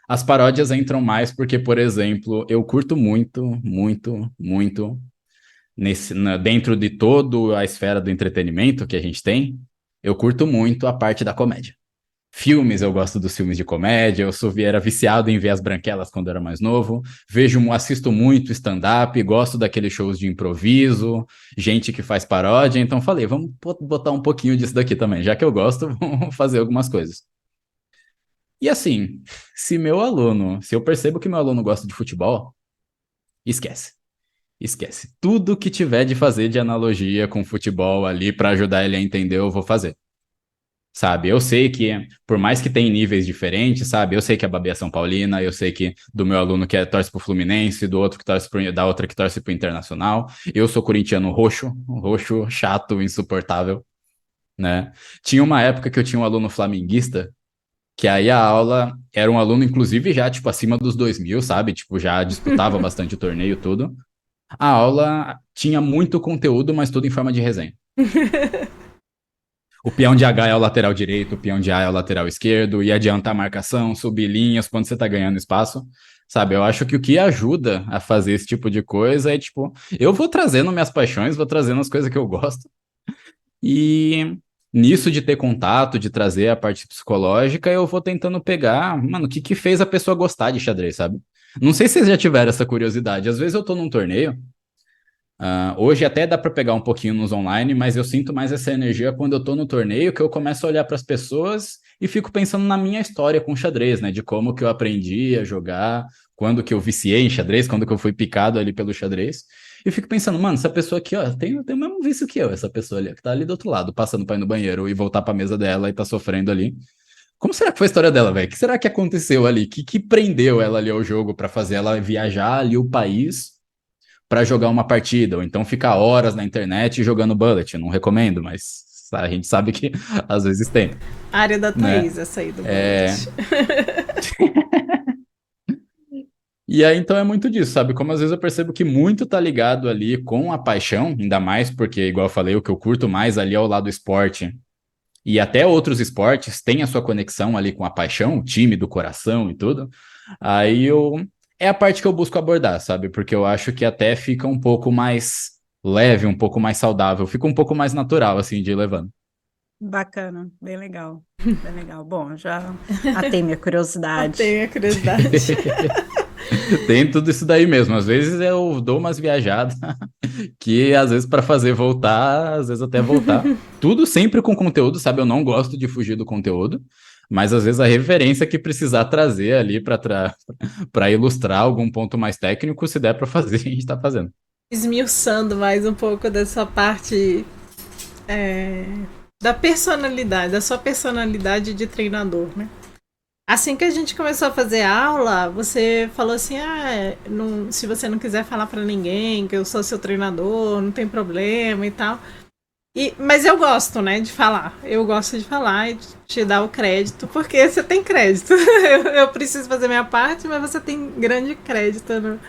As paródias entram mais porque, por exemplo, eu curto muito, muito, muito dentro de toda a esfera do entretenimento que a gente tem, eu curto muito a parte da comédia. Filmes, eu gosto dos filmes de comédia, era viciado em ver as branquelas quando era mais novo, assisto muito stand-up, gosto daqueles shows de improviso, gente que faz paródia, então falei, vamos botar um pouquinho disso daqui também, já que eu gosto, vamos fazer algumas coisas. E assim, se eu percebo que meu aluno gosta de futebol, esquece. Esquece. Tudo que tiver de fazer de analogia com futebol ali para ajudar ele a entender, eu vou fazer. Sabe, eu sei que, por mais que tenha níveis diferentes, sabe, eu sei que a Babi é São Paulina, eu sei que do meu aluno torce pro Fluminense, do outro que torce da outra que torce pro Internacional, eu sou corintiano roxo, roxo, chato, insuportável, né? Tinha uma época que eu tinha um aluno flamenguista, que aí a aula era um aluno, inclusive, já, tipo, acima dos 2000, sabe? Tipo, já disputava bastante o torneio e tudo. A aula tinha muito conteúdo, mas tudo em forma de resenha. O peão de H é o lateral direito, o peão de A é o lateral esquerdo, e adiantar a marcação, subir linhas quando você tá ganhando espaço, sabe? Eu acho que o que ajuda a fazer esse tipo de coisa é, tipo, eu vou trazendo minhas paixões, vou trazendo as coisas que eu gosto, e nisso de ter contato, de trazer a parte psicológica, eu vou tentando pegar, mano, o que que fez a pessoa gostar de xadrez, sabe? Não sei se vocês já tiveram essa curiosidade, às vezes eu tô num torneio, hoje até dá para pegar um pouquinho nos online, mas eu sinto mais essa energia quando eu tô no torneio, que eu começo a olhar para as pessoas e fico pensando na minha história com xadrez, né? De como que eu aprendi a jogar, quando que eu viciei em xadrez, quando que eu fui picado ali pelo xadrez. E fico pensando, mano, essa pessoa aqui, ó, tem o mesmo vício que eu, essa pessoa ali, que tá ali do outro lado, passando para ir no banheiro e voltar para a mesa dela e tá sofrendo ali. Como será que foi a história dela, velho? O que será que aconteceu ali? O que prendeu ela ali ao jogo para fazer ela viajar ali o país para jogar uma partida, ou então ficar horas na internet jogando Bullet. Não recomendo, mas a gente sabe que às vezes tem. Área da Né? Thaís, essa aí do Bullet. E aí, então, é muito disso, sabe? Como às vezes eu percebo que muito tá ligado ali com a paixão, ainda mais porque, igual eu falei, o que eu curto mais ali é o lado esporte. E até outros esportes têm a sua conexão ali com a paixão, o time do coração e tudo. Aí é a parte que eu busco abordar, sabe? Porque eu acho que até fica um pouco mais leve, um pouco mais saudável, fica um pouco mais natural, assim, de ir levando. Bacana, bem legal, bem legal. Bom, já atei minha curiosidade. Tenho a curiosidade. Tem tudo isso daí mesmo. Às vezes eu dou umas viajadas que, às vezes, para fazer voltar, às vezes até voltar. Tudo sempre com conteúdo, sabe? Eu não gosto de fugir do conteúdo, mas às vezes a referência que precisar trazer ali para ilustrar algum ponto mais técnico, se der para fazer, a gente está fazendo. Esmiuçando mais um pouco dessa parte da personalidade, da sua personalidade de treinador, né? Assim que a gente começou a fazer aula, você falou assim, se você não quiser falar pra ninguém que eu sou seu treinador, não tem problema e tal. Mas eu gosto, né, de falar. Eu gosto de falar e de te dar o crédito, porque você tem crédito. Eu preciso fazer minha parte, mas você tem grande crédito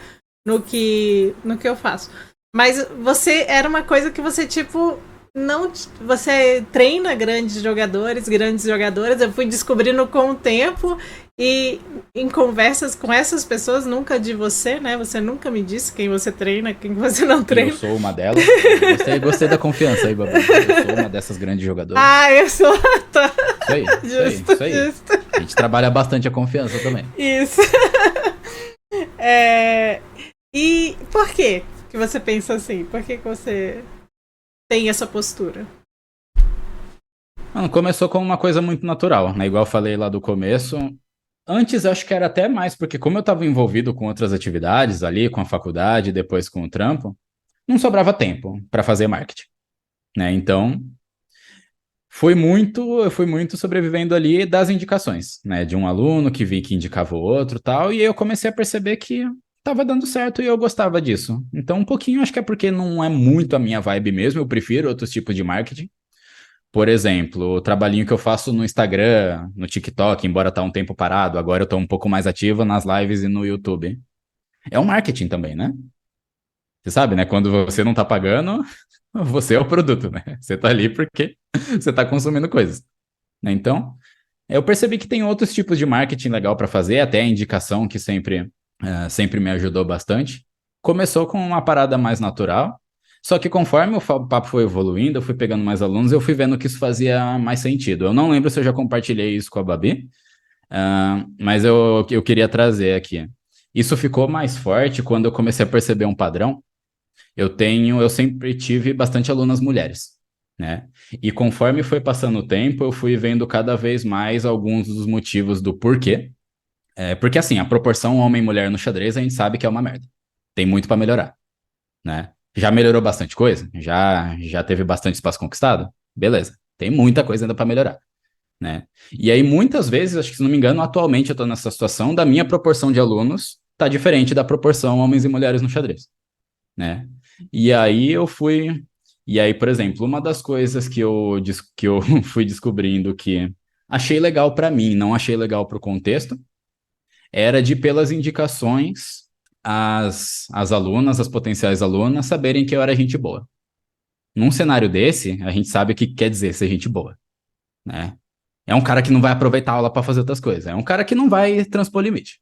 no que eu faço. Mas você era uma coisa que você, tipo, não, você treina grandes jogadoras, eu fui descobrindo com o tempo e em conversas com essas pessoas, nunca de você, né? Você nunca me disse quem você treina, quem você não E eu treina. sou uma delas. Gostei da confiança aí, Babu. Eu sou uma dessas grandes jogadoras. Ah, eu sou. Isso aí. Justo. A gente trabalha bastante a confiança também. Isso. E por quê que você pensa assim? Por que você tem essa postura? Mano, começou como uma coisa muito natural, né? Igual eu falei lá do começo. Antes acho que era até mais, porque como eu estava envolvido com outras atividades ali, com a faculdade, depois com o trampo, não sobrava tempo para fazer marketing, né? Então, eu fui muito sobrevivendo ali das indicações, né? De um aluno que vi que indicava o outro, tal, e aí eu comecei a perceber que estava dando certo e eu gostava disso. Então, um pouquinho acho que é porque não é muito a minha vibe mesmo, eu prefiro outros tipos de marketing. Por exemplo, o trabalhinho que eu faço no Instagram, no TikTok, embora tá um tempo parado, agora eu tô um pouco mais ativo nas lives e no YouTube. É um marketing também, né? Você sabe, né? Quando você não tá pagando, você é o produto, né? Você tá ali porque você tá consumindo coisas, né? Então, eu percebi que tem outros tipos de marketing legal para fazer, até a indicação que sempre me ajudou bastante. Começou com uma parada mais natural, só que conforme o papo foi evoluindo, eu fui pegando mais alunos, eu fui vendo que isso fazia mais sentido. Eu não lembro se eu já compartilhei isso com a Babi, mas eu queria trazer aqui. Isso ficou mais forte quando eu comecei a perceber um padrão. Eu sempre tive bastante alunas mulheres, né? E conforme foi passando o tempo, eu fui vendo cada vez mais alguns dos motivos do porquê. Porque assim, a proporção homem-mulher no xadrez a gente sabe que é uma merda. Tem muito para melhorar, né? Já melhorou bastante coisa? Já teve bastante espaço conquistado? Beleza. Tem muita coisa ainda para melhorar, né? E aí muitas vezes, acho que se não me engano, atualmente eu estou nessa situação da minha proporção de alunos tá diferente da proporção homens e mulheres no xadrez, né? E aí eu fui. E aí, por exemplo, uma das coisas que eu fui descobrindo que achei legal para mim, não achei legal para o contexto, era de, pelas indicações, as alunas, as potenciais alunas, saberem que eu era gente boa. Num cenário desse, a gente sabe o que quer dizer ser gente boa, né? É um cara que não vai aproveitar a aula para fazer outras coisas. É um cara que não vai transpor limite,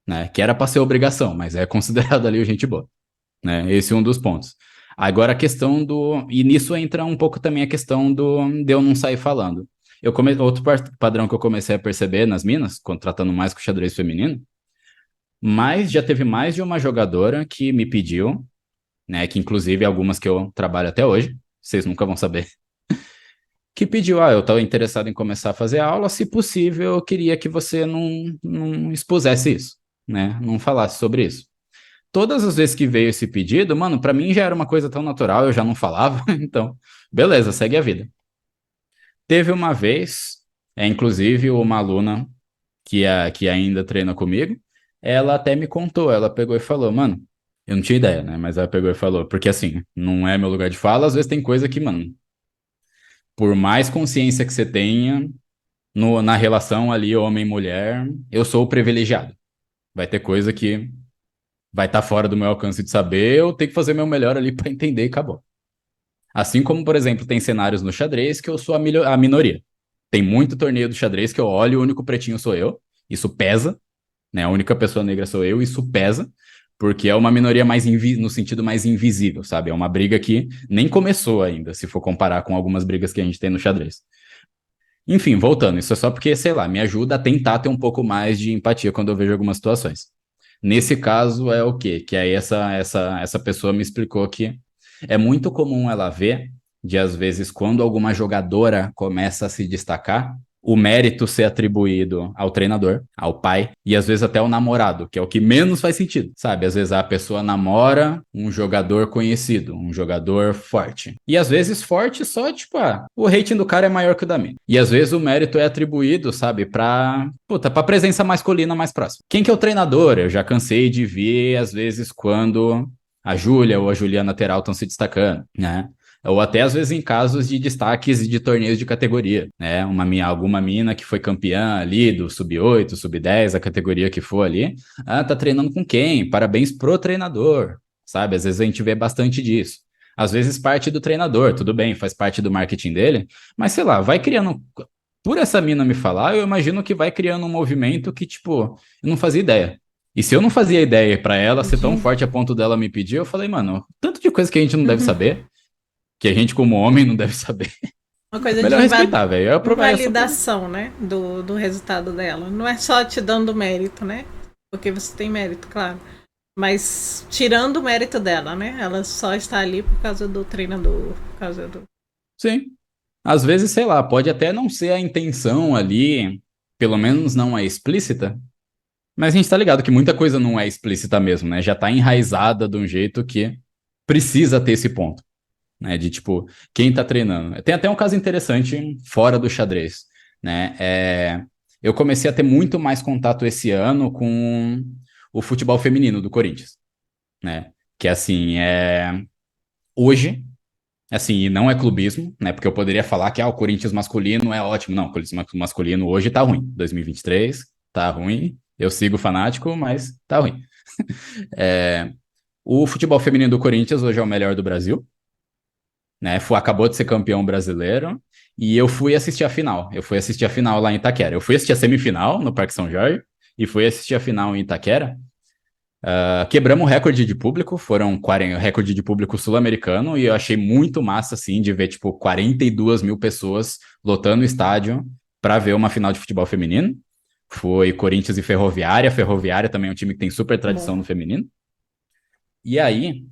né? Que era para ser obrigação, mas é considerado ali o gente boa, né? Esse é um dos pontos. Agora a questão do... E nisso entra um pouco também a questão de eu não sair falando. Outro padrão que eu comecei a perceber nas minas, contratando mais com o xadrez feminino, mas já teve mais de uma jogadora que me pediu, né? Que inclusive algumas que eu trabalho até hoje, vocês nunca vão saber, que pediu, eu estava interessado em começar a fazer aula, se possível, eu queria que você não expusesse isso, né? Não falasse sobre isso. Todas as vezes que veio esse pedido, mano, para mim já era uma coisa tão natural, eu já não falava, então, beleza, segue a vida. Teve uma vez, inclusive uma aluna que ainda treina comigo, ela até me contou, ela pegou e falou, mano, eu não tinha ideia, né? Mas ela pegou e falou, porque assim, não é meu lugar de fala, às vezes tem coisa que, mano, por mais consciência que você tenha na relação ali homem-mulher, eu sou o privilegiado. Vai ter coisa que vai estar fora do meu alcance de saber, eu tenho que fazer meu melhor ali para entender e acabou. Assim como, por exemplo, tem cenários no xadrez que eu sou a minoria. Tem muito torneio do xadrez que eu olho e o único pretinho sou eu. Isso pesa, né? A única pessoa negra sou eu, isso pesa, porque é uma minoria mais no sentido mais invisível, sabe? É uma briga que nem começou ainda, se for comparar com algumas brigas que a gente tem no xadrez. Enfim, voltando, isso é só porque, sei lá, me ajuda a tentar ter um pouco mais de empatia quando eu vejo algumas situações. Nesse caso é o quê? Que aí essa pessoa me explicou que é muito comum ela ver de, às vezes, quando alguma jogadora começa a se destacar, o mérito ser atribuído ao treinador, ao pai, e às vezes até ao namorado, que é o que menos faz sentido, sabe? Às vezes a pessoa namora um jogador conhecido, um jogador forte. E às vezes forte só, tipo, o rating do cara é maior que o da mina. E às vezes o mérito é atribuído, sabe, pra presença masculina mais próxima. Quem que é o treinador? Eu já cansei de ver, às vezes, quando a Júlia ou a Juliana Teral estão se destacando, né? Ou até às vezes em casos de destaques de torneios de categoria, né? Alguma mina que foi campeã ali do sub-8, sub-10, a categoria que for ali, tá treinando com quem? Parabéns pro treinador, sabe? Às vezes a gente vê bastante disso. Às vezes parte do treinador, tudo bem, faz parte do marketing dele, mas sei lá, vai criando. Por essa mina me falar, eu imagino que vai criando um movimento que, tipo, eu não fazia ideia. E se eu não fazia ideia pra ela ser tão Entendi. forte a ponto dela me pedir, eu falei, mano, tanto de coisa que a gente não deve Uhum. saber, que a gente como homem não deve saber. Uma coisa de Melhor respeitar, velho. Eu aprovei essa. invalidação, né? Do resultado dela. Não é só te dando mérito, né? Porque você tem mérito, claro. Mas tirando o mérito dela, né? Ela só está ali por causa do treinador, por causa do. Sim. Às vezes, sei lá, pode até não ser a intenção ali, pelo menos não é explícita, mas a gente tá ligado que muita coisa não é explícita mesmo, né? Já tá enraizada de um jeito que precisa ter esse ponto, né? De tipo, quem tá treinando. Tem até um caso interessante fora do xadrez, né? Eu comecei a ter muito mais contato esse ano com o futebol feminino do Corinthians, né? Que assim, hoje. Assim, e não é clubismo, né? Porque eu poderia falar que o Corinthians masculino é ótimo. Não, o Corinthians masculino hoje tá ruim. 2023 tá ruim. Eu sigo fanático, mas tá ruim. O futebol feminino do Corinthians hoje é o melhor do Brasil, né? Acabou de ser campeão brasileiro e eu fui assistir a final. Eu fui assistir a final lá em Itaquera. Eu fui assistir a semifinal no Parque São Jorge e fui assistir a final em Itaquera. Quebramos o recorde de público, foram 40, recorde de público sul-americano, e eu achei muito massa, assim, de ver, tipo, 42 mil pessoas lotando o estádio para ver uma final de futebol feminino. Foi Corinthians e Ferroviária. Ferroviária também é um time que tem super tradição Bom. no feminino. E aí,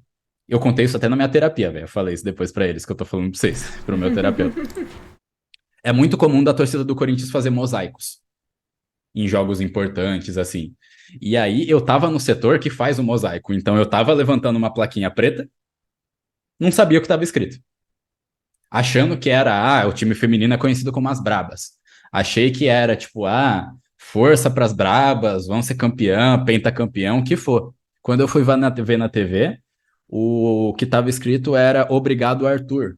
eu contei isso até na minha terapia, velho. Eu falei isso depois para eles, que eu tô falando pra vocês, pro meu terapeuta. É muito comum da torcida do Corinthians fazer mosaicos em jogos importantes, assim. E aí eu tava no setor que faz o mosaico, então eu tava levantando uma plaquinha preta, não sabia o que estava escrito. Achando que era, o time feminino é conhecido como as Brabas. Achei que era, tipo, força pras Brabas, vão ser campeão, pentacampeão, o que for. Quando eu fui ver na TV, o que estava escrito era Obrigado, Arthur.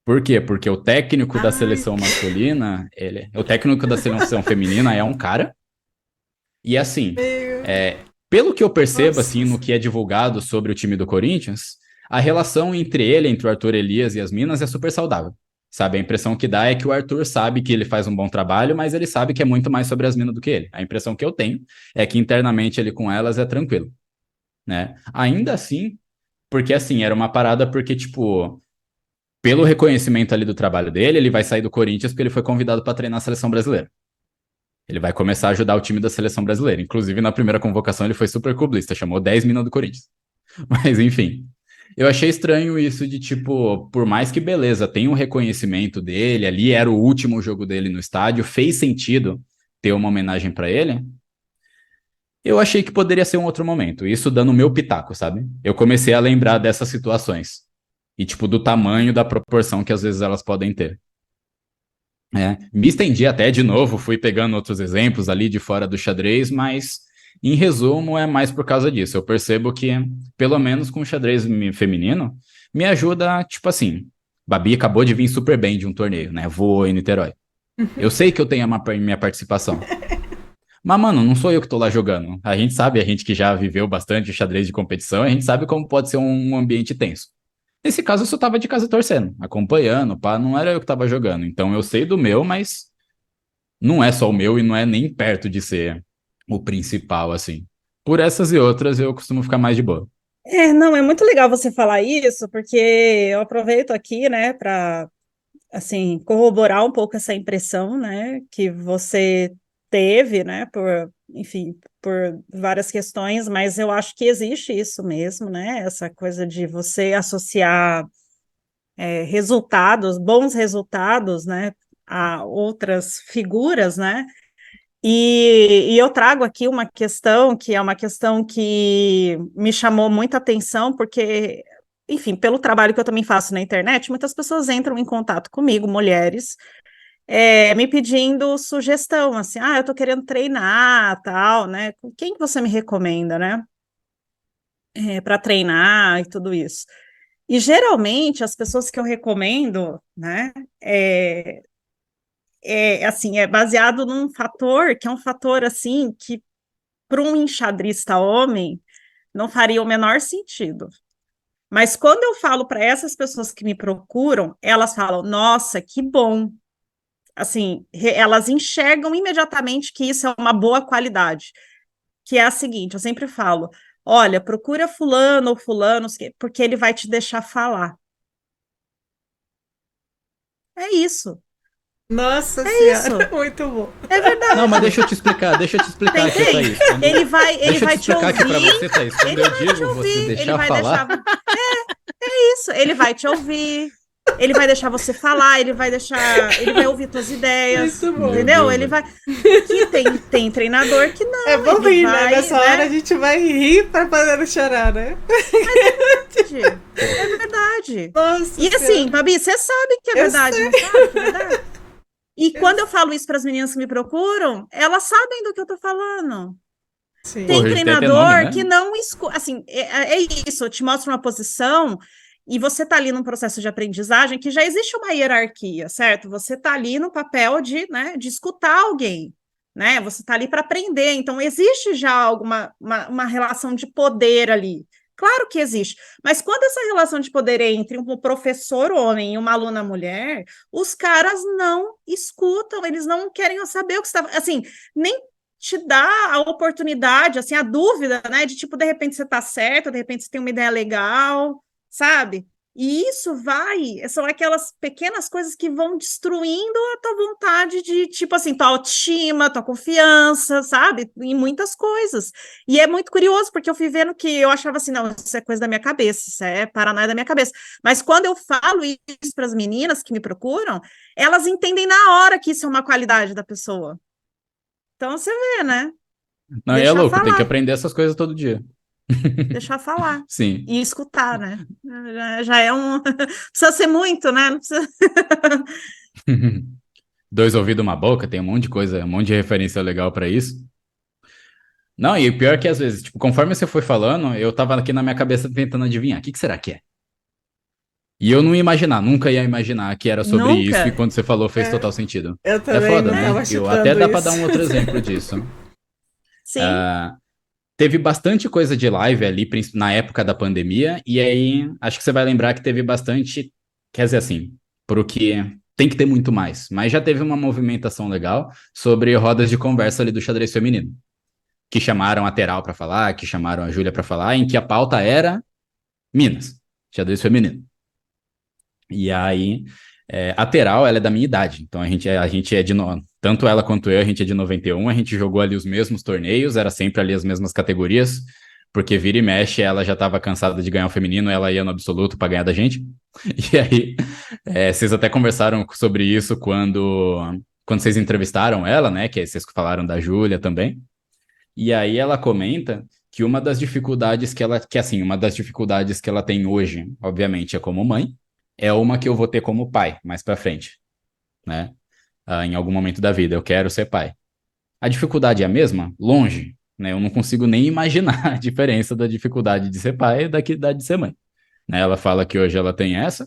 Por quê? Porque o técnico da Ai, seleção masculina, o técnico da seleção feminina é um cara. E assim, meu. pelo que eu percebo, assim, no Nossa. que é divulgado sobre o time do Corinthians, a relação entre ele, entre o Arthur Elias e as Minas, é super saudável. Sabe, a impressão que dá é que o Arthur sabe que ele faz um bom trabalho, mas ele sabe que é muito mais sobre as Minas do que ele. A impressão que eu tenho é que internamente ele com elas é tranquilo, né? Ainda assim, porque assim, era uma parada porque, tipo, pelo reconhecimento ali do trabalho dele, ele vai sair do Corinthians porque ele foi convidado para treinar a seleção brasileira. Ele vai começar a ajudar o time da seleção brasileira. Inclusive, na primeira convocação, ele foi super clubista, chamou 10 minas do Corinthians. Mas, enfim. Eu achei estranho isso de, tipo, por mais que beleza, tem um reconhecimento dele, ali era o último jogo dele no estádio, fez sentido ter uma homenagem para ele. Eu achei que poderia ser um outro momento. Isso dando o meu pitaco, sabe? Eu comecei a lembrar dessas situações. E, tipo, do tamanho, da proporção que às vezes elas podem ter. Me estendi até de novo, fui pegando outros exemplos ali de fora do xadrez, mas em resumo é mais por causa disso. Eu percebo que, pelo menos com o xadrez feminino, me ajuda, tipo assim, Babi acabou de vir super bem de um torneio, né? Voou em Niterói. Eu sei que eu tenho a minha participação. Mas, mano, não sou eu que tô lá jogando. A gente sabe, a gente que já viveu bastante xadrez de competição, a gente sabe como pode ser um ambiente tenso. Nesse caso, eu só tava de casa torcendo, acompanhando, pá, não era eu que tava jogando. Então eu sei do meu, mas não é só o meu e não é nem perto de ser o principal, assim. Por essas e outras, eu costumo ficar mais de boa. Não, é muito legal você falar isso, porque eu aproveito aqui, né, para assim corroborar um pouco essa impressão, né, que você teve, né, por, enfim, por várias questões, mas eu acho que existe isso mesmo, né, essa coisa de você associar resultados, bons resultados, né, a outras figuras, né, e eu trago aqui uma questão que é uma questão que me chamou muita atenção, porque, enfim, pelo trabalho que eu também faço na internet, muitas pessoas entram em contato comigo, mulheres, me pedindo sugestão, assim, eu tô querendo treinar, tal, né? Quem que você me recomenda, né? Para treinar e tudo isso. E geralmente as pessoas que eu recomendo, né? Assim, é baseado num fator que é um fator assim que para um enxadrista homem não faria o menor sentido. Mas quando eu falo para essas pessoas que me procuram, elas falam, nossa, que bom. Assim, elas enxergam imediatamente que isso é uma boa qualidade, que é a seguinte, eu sempre falo, olha, procura fulano ou fulano, porque ele vai te deixar falar. É isso, Nossa é isso, senhora, muito bom. é verdade. Não, mas deixa eu te explicar aqui, Entende? Thaís. Ele vai Deixa eu te te explicar aqui pra ouvir, você, Thaís. Quando ele eu vai te digo você ouvir, ele deixar vai falar, deixar. É isso, ele vai te ouvir, ele vai deixar você falar, ele vai ouvir tuas ideias, Muito bom. meu entendeu? Deus, Ele velho. vai. Que tem treinador que É não, bom ele rir, né? vai, Nessa hora a gente vai rir pra poder não chorar, né? É verdade. Nossa E assim, senhora. Babi, você sabe que é Eu verdade, sei. não sabe que é verdade? E quando eu falo isso para as meninas que me procuram, elas sabem do que eu tô falando. Sim. Tem Porra, ele tem até nome, treinador né? que não escuta. Assim, é isso, eu te mostro uma posição e você tá ali num processo de aprendizagem que já existe uma hierarquia, certo? Você tá ali no papel de, né, de escutar alguém, né? Você tá ali para aprender. Então, existe já alguma uma relação de poder ali. Claro que existe. Mas quando essa relação de poder é entre um professor homem e uma aluna mulher, os caras não escutam, eles não querem saber o que está. Assim, nem te dá a oportunidade, assim, a dúvida, né? De tipo, de repente você tá certo, de repente você tem uma ideia legal, sabe? E isso são aquelas pequenas coisas que vão destruindo a tua vontade de, tipo assim, tua autoestima, tua confiança, sabe? Em muitas coisas. E é muito curioso, porque eu fui vendo que eu achava assim, não, isso é coisa da minha cabeça, isso é paranoia da minha cabeça. Mas quando eu falo isso para as meninas que me procuram, elas entendem na hora que isso é uma qualidade da pessoa. Então você vê, né? Não, e é Deixar louco, tem que falar, aprender essas coisas todo dia. deixar falar. Sim. E escutar, né? Já é um. Não precisa ser muito, né? Não precisa... Dois ouvidos, uma boca, tem um monte de coisa, um monte de referência legal pra isso. Não, e o pior é que às vezes, tipo, conforme você foi falando, eu tava aqui na minha cabeça tentando adivinhar, o que será que é? E eu não ia imaginar, nunca ia imaginar que era sobre isso, e Nunca. quando você falou fez É, total sentido. eu É também foda, não né? tava Eu até chutando dá pra dar um isso. outro exemplo disso. Sim. Teve bastante coisa de live ali na época da pandemia, e aí acho que você vai lembrar que teve bastante, quer dizer assim, porque tem que ter muito mais, mas já teve uma movimentação legal sobre rodas de conversa ali do xadrez feminino, que chamaram a Teral para falar, que chamaram a Júlia para falar, em que a pauta era Minas, xadrez feminino. E aí, a Teral, ela é da minha idade, então a gente é tanto ela quanto eu, a gente é de 91, a gente jogou ali os mesmos torneios, era sempre ali as mesmas categorias, porque vira e mexe, ela já estava cansada de ganhar o feminino, ela ia no absoluto para ganhar da gente. E aí, vocês até conversaram sobre isso quando vocês entrevistaram ela, né, que vocês falaram da Júlia também. E aí ela comenta que uma das dificuldades uma das dificuldades que ela tem hoje, obviamente, é como mãe, é uma que eu vou ter como pai mais para frente, né? Em algum momento da vida, eu quero ser pai. A dificuldade é a mesma? Longe, né? Eu não consigo nem imaginar a diferença da dificuldade de ser pai e da de ser mãe, né? Ela fala que hoje ela tem essa,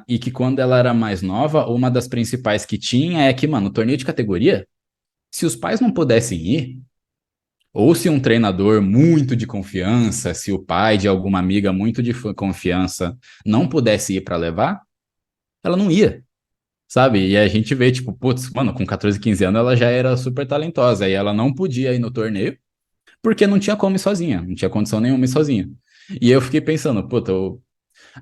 e que quando ela era mais nova, uma das principais que tinha é que, mano, torneio de categoria, se os pais não pudessem ir, ou se um treinador muito de confiança, se o pai de alguma amiga muito de confiança não pudesse ir para levar, ela não ia, sabe? E a gente vê, tipo, putz, mano, com 14, 15 anos ela já era super talentosa e ela não podia ir no torneio porque não tinha como ir sozinha, não tinha condição nenhuma ir sozinha. E eu fiquei pensando, puta,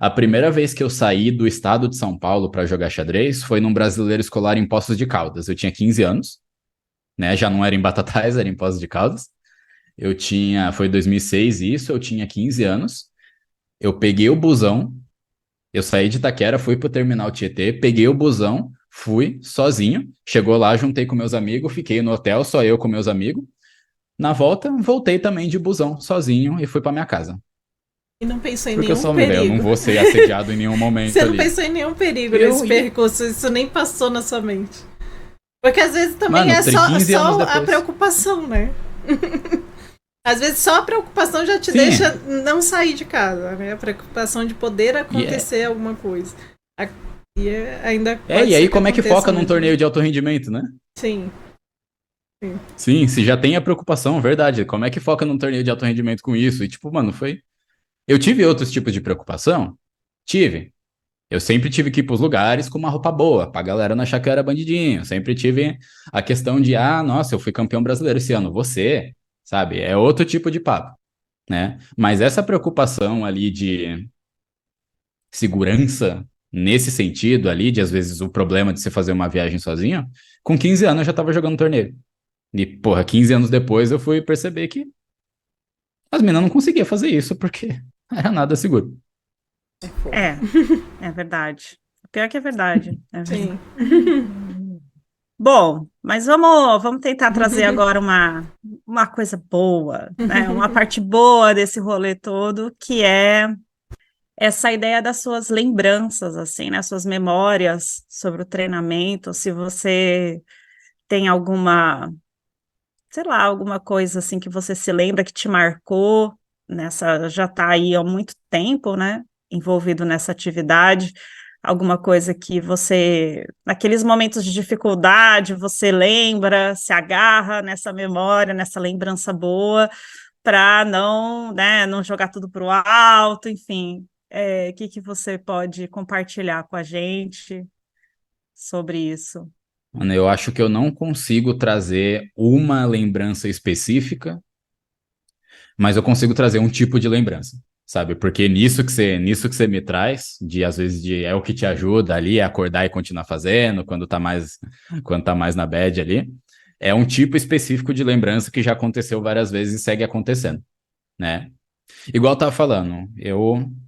a primeira vez que eu saí do estado de São Paulo para jogar xadrez foi num brasileiro escolar em Poços de Caldas. Eu tinha 15 anos, né? Já não era em Batatais, era em Poços de Caldas. Foi 2006 isso, eu tinha 15 anos. Eu peguei o busão, eu saí de Itaquera, fui pro terminal Tietê, peguei o busão, fui sozinho, chegou lá, juntei com meus amigos, fiquei no hotel, só eu com meus amigos. Na volta, voltei também de busão, sozinho, e fui pra minha casa. E não pensou em Porque eu nenhum só me velho, eu não perigo. vou ser assediado em nenhum momento Você não ali. pensou em nenhum perigo Eu nesse ia- percurso, isso nem passou na sua mente. Porque às vezes também Mano, é só, 15 anos só a depois. preocupação, né? Às vezes só a preocupação já te Sim. deixa não sair de casa, né? A preocupação de poder acontecer alguma coisa. E ainda pode e aí ser como é que aconteça foca num mesmo. torneio de alto rendimento, né? Sim. Sim, se já tem a preocupação, verdade. Como é que foca num torneio de alto rendimento com isso? E tipo, mano, foi Eu tive outros tipos de preocupação? Tive. Eu sempre tive que ir para os lugares com uma roupa boa, para a galera não achar que eu era bandidinho. Eu sempre tive a questão de, nossa, eu fui campeão brasileiro esse ano, você, sabe? É outro tipo de papo, né? Mas essa preocupação ali de segurança, nesse sentido ali, de às vezes o problema de você fazer uma viagem sozinho, com 15 anos eu já estava jogando torneio. E, porra, 15 anos depois eu fui perceber que as meninas não conseguiam fazer isso porque era nada seguro. É, é verdade. Pior que é verdade. É verdade. Sim. Bom, mas vamos tentar trazer agora uma coisa boa, né? Uma parte boa desse rolê todo, que é essa ideia das suas lembranças, assim, né? Suas memórias sobre o treinamento, se você tem alguma, sei lá, alguma coisa assim que você se lembra que te marcou nessa, já está aí há muito tempo, né? Envolvido nessa atividade, alguma coisa que você, naqueles momentos de dificuldade, você lembra, se agarra nessa memória, nessa lembrança boa, para não, né, não jogar tudo para o alto, enfim. O que você pode compartilhar com a gente sobre isso? Mano, eu acho que eu não consigo trazer uma lembrança específica, mas eu consigo trazer um tipo de lembrança, sabe? Porque nisso que você me traz, de às vezes é o que te ajuda ali a acordar e continuar fazendo, quando tá mais na bad ali, é um tipo específico de lembrança que já aconteceu várias vezes e segue acontecendo, né? Igual eu tava falando,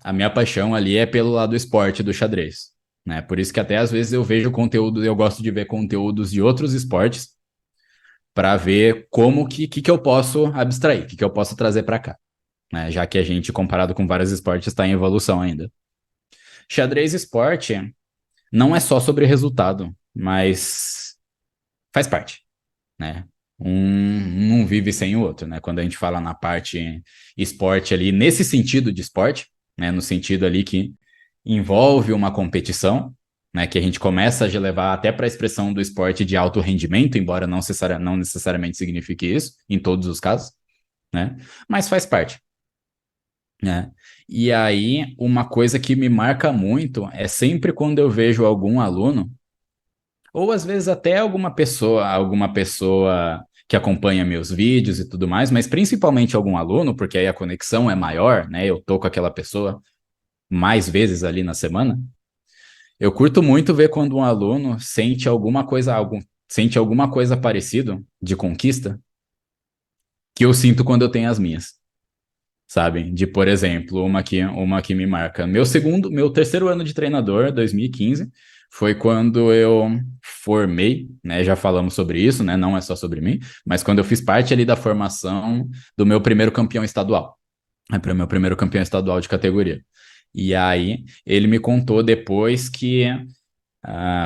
a minha paixão ali é pelo lado do esporte do xadrez, né? Por isso que até às vezes eu vejo conteúdo, eu gosto de ver conteúdos de outros esportes para ver como que eu posso abstrair, o que eu posso trazer para cá, né? Já que a gente, comparado com vários esportes, está em evolução ainda. Xadrez esporte não é só sobre resultado, mas faz parte, né? Um não vive sem o outro, né? Quando a gente fala na parte esporte ali, nesse sentido de esporte, né? No sentido ali que envolve uma competição, né? Que a gente começa a levar até para a expressão do esporte de alto rendimento, embora não necessariamente signifique isso, em todos os casos, né? Mas faz parte, né? E aí, uma coisa que me marca muito é sempre quando eu vejo algum aluno ou às vezes até alguma pessoa que acompanha meus vídeos e tudo mais, mas principalmente algum aluno, porque aí a conexão é maior, né? Eu tô com aquela pessoa mais vezes ali na semana. Eu curto muito ver quando um aluno sente alguma coisa parecido de conquista que eu sinto quando eu tenho as minhas, sabe? De, por exemplo, uma que me marca. Meu terceiro ano de treinador, 2015, foi quando eu formei, né? Já falamos sobre isso, né? Não é só sobre mim, mas quando eu fiz parte ali da formação do meu primeiro campeão estadual, para o meu primeiro campeão estadual de categoria. E aí ele me contou depois que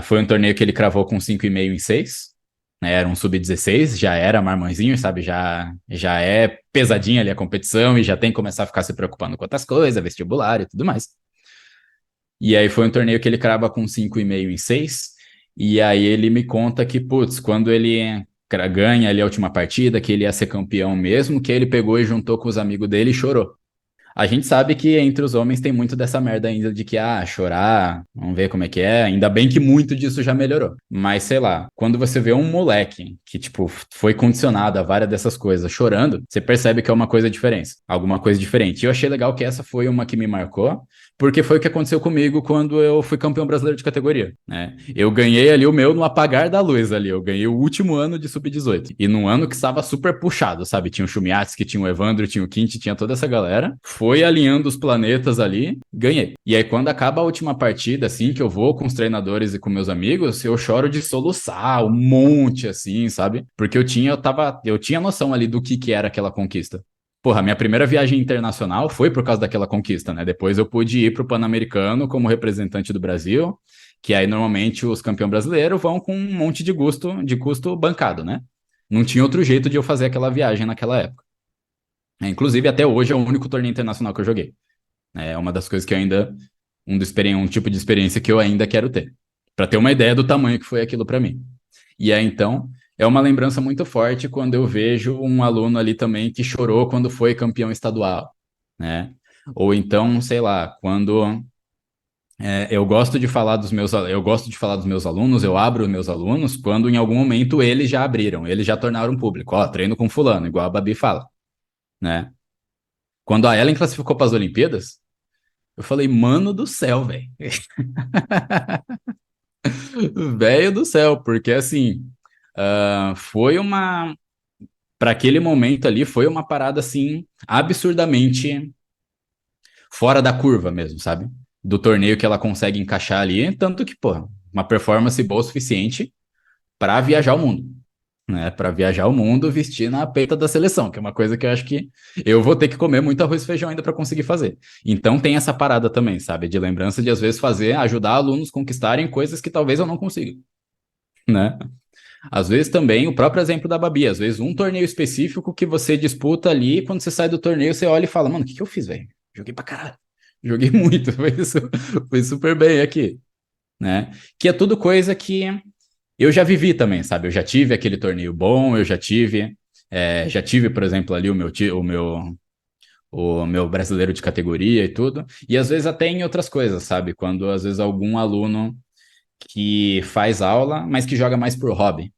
foi um torneio que ele cravou com 5,5 em 6, né? Era um sub-16, já era marmãozinho, sabe? Já é pesadinha ali a competição e já tem que começar a ficar se preocupando com outras coisas, vestibular e tudo mais. E aí foi um torneio que ele crava com 5,5 em 6, e aí ele me conta que, putz, quando ele ganha ali a última partida, que ele ia ser campeão mesmo, que ele pegou e juntou com os amigos dele e chorou. A gente sabe que entre os homens tem muito dessa merda ainda de que, chorar, vamos ver como é que é. Ainda bem que muito disso já melhorou. Mas, sei lá, quando você vê um moleque que, tipo, foi condicionado a várias dessas coisas chorando, você percebe que é uma coisa diferente, alguma coisa diferente. E eu achei legal que essa foi uma que me marcou, porque foi o que aconteceu comigo quando eu fui campeão brasileiro de categoria, né? Eu ganhei ali o meu no apagar da luz ali, eu ganhei o último ano de sub-18. E num ano que estava super puxado, sabe? Tinha o Chumiatski, tinha o Evandro, tinha o Quinte, tinha toda essa galera. Foi alinhando os planetas ali, ganhei. E aí quando acaba a última partida, assim, que eu vou com os treinadores e com meus amigos, eu choro de soluçar um monte, assim, sabe? Porque eu tinha noção ali do que era aquela conquista. Porra, minha primeira viagem internacional foi por causa daquela conquista, né? Depois eu pude ir para o Pan-Americano como representante do Brasil, que aí normalmente os campeões brasileiros vão com um monte de custo bancado, né? Não tinha outro jeito de eu fazer aquela viagem naquela época. Inclusive, até hoje é o único torneio internacional que eu joguei. É uma das coisas que eu ainda, um tipo de experiência que eu ainda quero ter. Para ter uma ideia do tamanho que foi aquilo para mim. E aí, então, é uma lembrança muito forte quando eu vejo um aluno ali também que chorou quando foi campeão estadual, né? Ou então, sei lá, quando eu gosto de falar eu gosto de falar dos meus alunos, eu abro os meus alunos quando em algum momento eles já abriram, eles já tornaram público. Ó, treino com fulano, igual a Babi fala, né? Quando a Ellen classificou para as Olimpíadas, eu falei, mano do céu, velho. Velho do céu, porque assim, foi uma. Para aquele momento ali, foi uma parada assim, absurdamente fora da curva mesmo, sabe? Do torneio que ela consegue encaixar ali, tanto que, pô, uma performance boa o suficiente para viajar o mundo, né? Para viajar o mundo vestindo a peita da seleção, que é uma coisa que eu acho que eu vou ter que comer muito arroz e feijão ainda para conseguir fazer. Então tem essa parada também, sabe? De lembrança de às vezes ajudar alunos a conquistarem coisas que talvez eu não consiga, né? Às vezes também o próprio exemplo da Babi, às vezes um torneio específico que você disputa ali, e quando você sai do torneio, você olha e fala, mano, o que que eu fiz, velho? Joguei pra caralho. Joguei muito, foi super bem aqui, né? Que é tudo coisa que eu já vivi também, sabe? Eu já tive aquele torneio bom, já tive, por exemplo, ali o meu brasileiro de categoria e tudo, e às vezes até em outras coisas, sabe? Quando às vezes algum aluno que faz aula, mas que joga mais por hobby.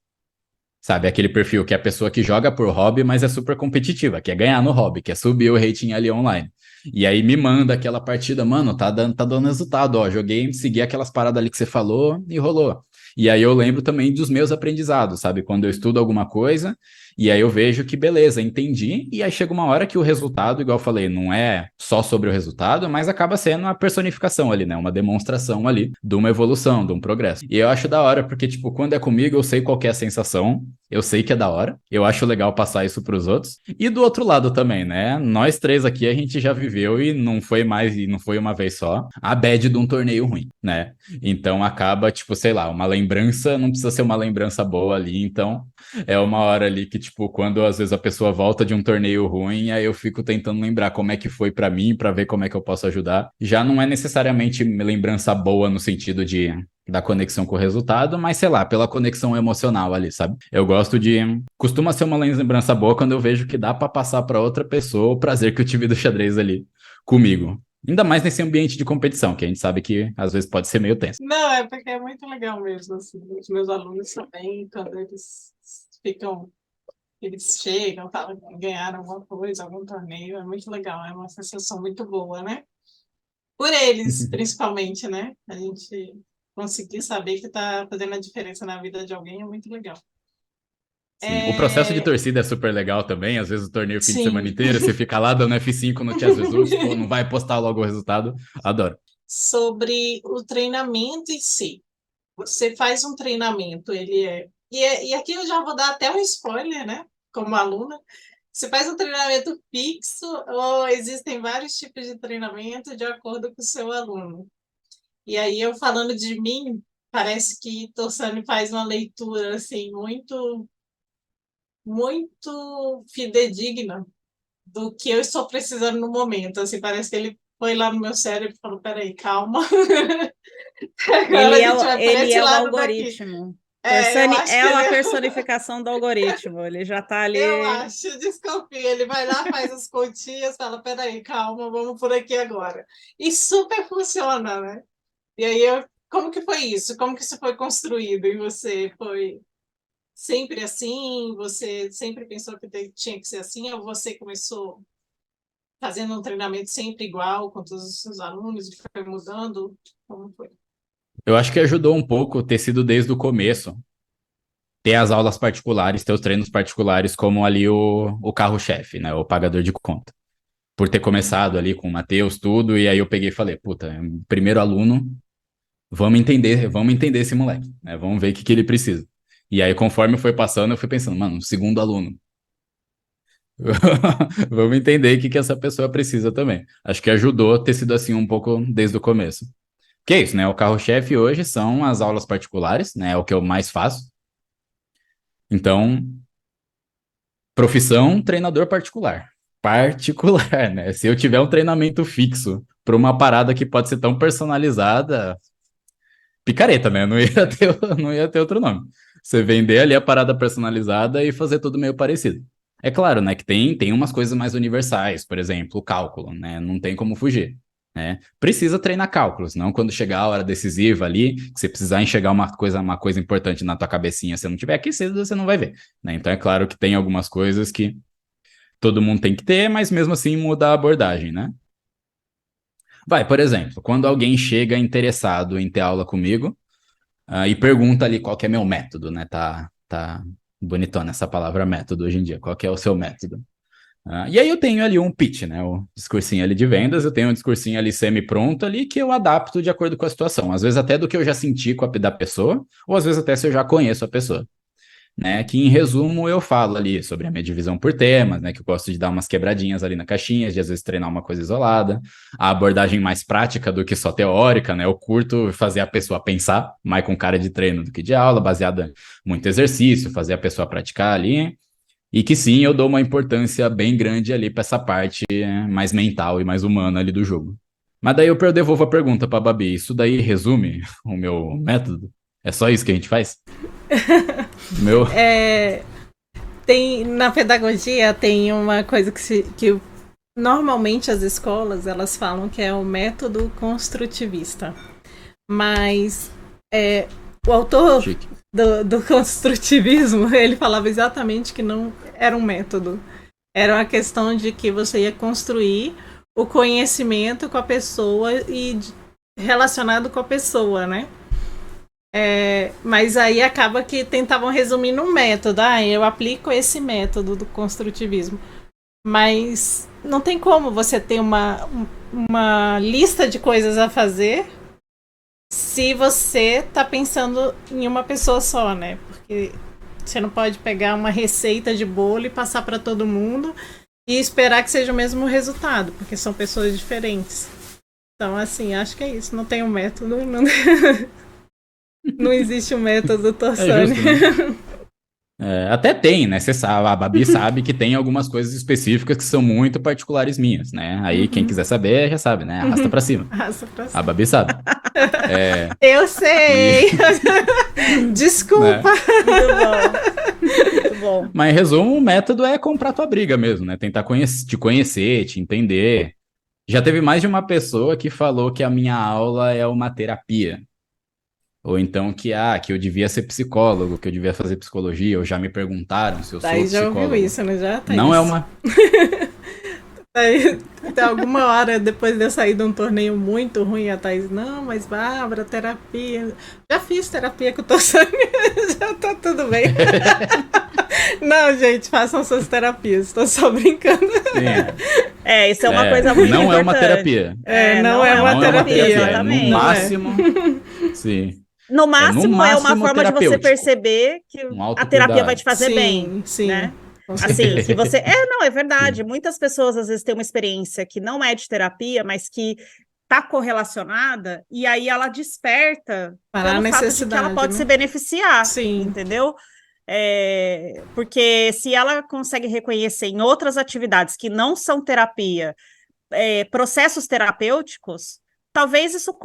Sabe, aquele perfil que é a pessoa que joga por hobby, mas é super competitiva, quer ganhar no hobby, quer subir o rating ali online. E aí me manda aquela partida, mano, tá dando resultado, ó, joguei, segui aquelas paradas ali que você falou e rolou. E aí eu lembro também dos meus aprendizados, sabe? Quando eu estudo alguma coisa, e aí eu vejo que beleza, entendi, e aí chega uma hora que o resultado, igual eu falei, não é só sobre o resultado, mas acaba sendo a personificação ali, né? Uma demonstração ali de uma evolução, de um progresso. E eu acho da hora, porque, tipo, quando é comigo, eu sei qual que é a sensação, eu sei que é da hora, eu acho legal passar isso pros outros. E do outro lado também, né? Nós três aqui a gente já viveu e não foi uma vez só, a bad de um torneio ruim, né? Então acaba, tipo, sei lá, uma lembrança, não precisa ser uma lembrança boa ali, então é uma hora ali que, tipo, quando às vezes a pessoa volta de um torneio ruim, aí eu fico tentando lembrar como é que foi pra mim, pra ver como é que eu posso ajudar. Já não é necessariamente lembrança boa no sentido de da conexão com o resultado, mas sei lá, pela conexão emocional ali, sabe? Eu gosto de. Costuma ser uma lembrança boa quando eu vejo que dá pra passar pra outra pessoa o prazer que eu tive do xadrez ali comigo. Ainda mais nesse ambiente de competição, que a gente sabe que às vezes pode ser meio tenso. Não, é porque é muito legal mesmo, assim, os meus alunos também, quando ficam, eles chegam, falam que ganharam alguma coisa, algum torneio, é muito legal, é uma sensação muito boa, né? Por eles, principalmente, né? A gente conseguir saber que está fazendo a diferença na vida de alguém é muito legal. Sim. O processo de É, torcida é super legal também. Às vezes o torneio fim de semana sim, inteiro, você fica lá dando F5 no Chess Jesus, pô, não vai postar logo o resultado. Adoro. sobre o treinamento em si. Você faz um treinamento, e aqui eu já vou dar até um spoiler, né? Como aluna. Você faz um treinamento fixo ou existem vários tipos de treinamento de acordo com o seu aluno? E aí, eu falando de mim, parece que Tossani faz uma leitura assim muito, muito fidedigna do que eu estou precisando no momento. Assim, parece que ele foi lá no meu cérebro e falou: peraí, calma. Agora a gente vai para Ele esse é o lado daqui. algoritmo. Eu Torsani acho que é ele uma é. personificação do algoritmo. Ele já está Eu ali. acho, desconfia. Ele vai lá, faz as continhas, fala: peraí, calma, vamos por aqui agora. E super funciona, né? E aí, como que foi isso? Como que isso foi construído em você? Foi sempre assim? Você sempre pensou que tinha que ser assim? Ou você começou fazendo um treinamento sempre igual com todos os seus alunos e foi mudando? Como foi? Eu acho que ajudou um pouco ter sido desde o começo, ter as aulas particulares, ter os treinos particulares como ali o carro-chefe, né? O pagador de conta. Por ter começado ali com o Matheus, tudo, e aí eu peguei e falei, puta, primeiro aluno, vamos entender esse moleque, né? Vamos ver o que ele precisa. E aí, conforme foi passando, eu fui pensando, mano, segundo aluno. Vamos entender o que essa pessoa precisa também. Acho que ajudou ter sido assim um pouco desde o começo. Que é isso, né? O carro-chefe hoje são as aulas particulares, né? É o que eu mais faço. Então, profissão, treinador particular. Particular, né? Se eu tiver um treinamento fixo para uma parada que pode ser tão personalizada, picareta, né? Não ia ter, não ia ter outro nome. Você vender ali a parada personalizada e fazer tudo meio parecido. É claro, né, que tem umas coisas mais universais, por exemplo, o cálculo, né, não tem como fugir, né? Precisa treinar cálculo, senão quando chegar a hora decisiva ali, que você precisar enxergar uma coisa importante na tua cabecinha, se não tiver aquecido, você não vai ver, né? Então é claro que tem algumas coisas que todo mundo tem que ter, mas mesmo assim muda a abordagem, né? Vai, por exemplo, quando alguém chega interessado em ter aula comigo, e pergunta ali qual que é meu método, né? Tá bonitona essa palavra método hoje em dia. Qual que é o seu método? E aí eu tenho ali um pitch, né? O discursinho ali de vendas, eu tenho um discursinho ali semi-pronto ali que eu adapto de acordo com a situação. Às vezes até do que eu já senti com a da pessoa, ou às vezes até se eu já conheço a pessoa, né? Que em resumo eu falo ali sobre a minha divisão por temas, né? Que eu gosto de dar umas quebradinhas ali na caixinha, de às vezes treinar uma coisa isolada, a abordagem mais prática do que só teórica, né? Eu curto fazer a pessoa pensar, mais com cara de treino do que de aula, baseada em muito exercício, fazer a pessoa praticar ali. E que sim, eu dou uma importância bem grande ali para essa parte mais mental e mais humana ali do jogo. Mas daí eu devolvo a pergunta para a Babi. Isso daí resume o meu método? É só isso que a gente faz? Meu. Tem, na pedagogia tem uma coisa que normalmente as escolas elas falam que é o método construtivista. Mas o autor do construtivismo, ele falava exatamente que não era um método. Era uma questão de que você ia construir o conhecimento com a pessoa e relacionado com a pessoa, né? Mas aí acaba que tentavam resumir num método. Eu aplico esse método do construtivismo. Mas não tem como você ter uma lista de coisas a fazer se você tá pensando em uma pessoa só, né? Porque você não pode pegar uma receita de bolo e passar para todo mundo e esperar que seja o mesmo resultado, porque são pessoas diferentes. Então, assim, acho que é isso. Não tem um método. Não existe um método Torsani. Justo, né? Até tem, né? Você sabe, a Babi sabe que tem algumas coisas específicas que são muito particulares minhas, né? Aí quem quiser saber já sabe, né? Arrasta pra cima. Arrasta pra cima. A Babi sabe. Eu sei! Desculpa! Né? Muito bom. Mas em resumo, o método é comprar tua briga mesmo, né? Tentar te conhecer, te entender. Já teve mais de uma pessoa que falou que a minha aula é uma terapia. Ou então que eu devia ser psicólogo, que eu devia fazer psicologia, ou já me perguntaram se eu sou Thaís já psicólogo. ouviu isso, né? Já, Thaís? Não é uma... Até alguma hora depois de eu sair de um torneio muito ruim, a Thaís, não, mas Bárbara, terapia. Já fiz terapia com o Torsani, já tá tudo bem. Não, gente, façam suas terapias, estou só brincando. Sim. Isso é uma coisa muito não importante. É uma terapia. Não é uma terapia. Exatamente. No máximo, sim. No máximo é uma forma de você perceber que a terapia vai te fazer bem. Sim, né? Assim, se você... Não, é verdade. Sim. Muitas pessoas, às vezes, têm uma experiência que não é de terapia, mas que está correlacionada, e aí ela desperta para pelo fato de que ela pode se beneficiar, entendeu? Porque se ela consegue reconhecer em outras atividades que não são terapia, processos terapêuticos, talvez isso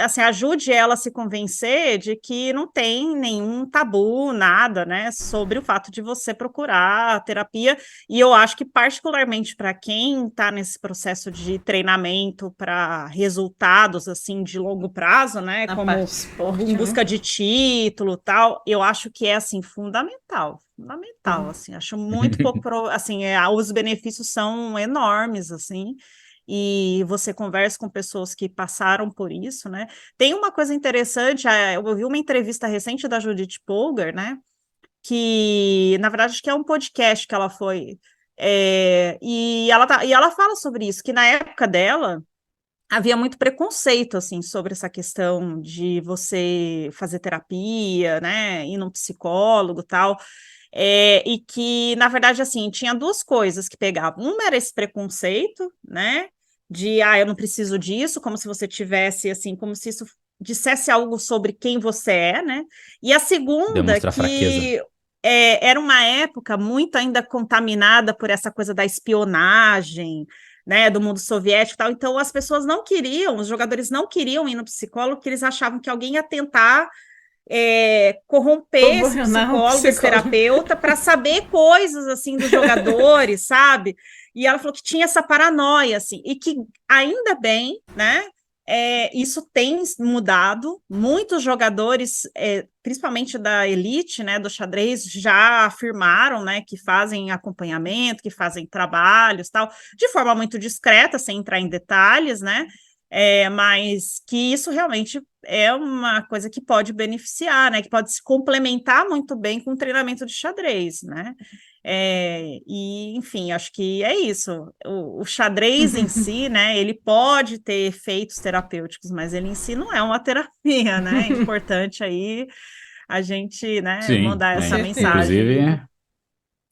assim, ajude ela a se convencer de que não tem nenhum tabu, nada, né, sobre o fato de você procurar terapia. E eu acho que, particularmente para quem está nesse processo de treinamento para resultados assim de longo prazo, né, como em busca de título, tal, eu acho que é assim fundamental, assim, acho muito pouco, assim, os benefícios são enormes, assim. E você conversa com pessoas que passaram por isso, né? Tem uma coisa interessante, eu ouvi uma entrevista recente da Judith Polgar, né? Que, na verdade, acho que é um podcast que ela foi. E ela fala sobre isso, que na época dela havia muito preconceito, assim, sobre essa questão de você fazer terapia, né? Ir num psicólogo e tal. E que, na verdade, assim, tinha duas coisas que pegavam. Uma era esse preconceito, né? De, eu não preciso disso, como se você tivesse, assim, como se isso dissesse algo sobre quem você é, né? E a segunda, demonstra fraqueza. Era uma época muito ainda contaminada por essa coisa da espionagem, né, do mundo soviético e tal, então as pessoas não queriam, os jogadores não queriam ir no psicólogo, porque eles achavam que alguém ia tentar corromper esse Subornar um psicólogo, esse psicólogo. terapeuta, para saber coisas assim dos jogadores, sabe? E ela falou que tinha essa paranoia, assim, e que ainda bem, né? Isso tem mudado. Muitos jogadores, principalmente da elite, né, do xadrez, já afirmaram, né, que fazem acompanhamento, que fazem trabalhos, tal, de forma muito discreta, sem entrar em detalhes, né? Mas que isso realmente é uma coisa que pode beneficiar, né? Que pode se complementar muito bem com o treinamento de xadrez, né? E, enfim, acho que é isso. O xadrez em si, né? Ele pode ter efeitos terapêuticos, mas ele em si não é uma terapia, né? É importante aí a gente, né, Sim, mandar Com essa certeza. mensagem. inclusive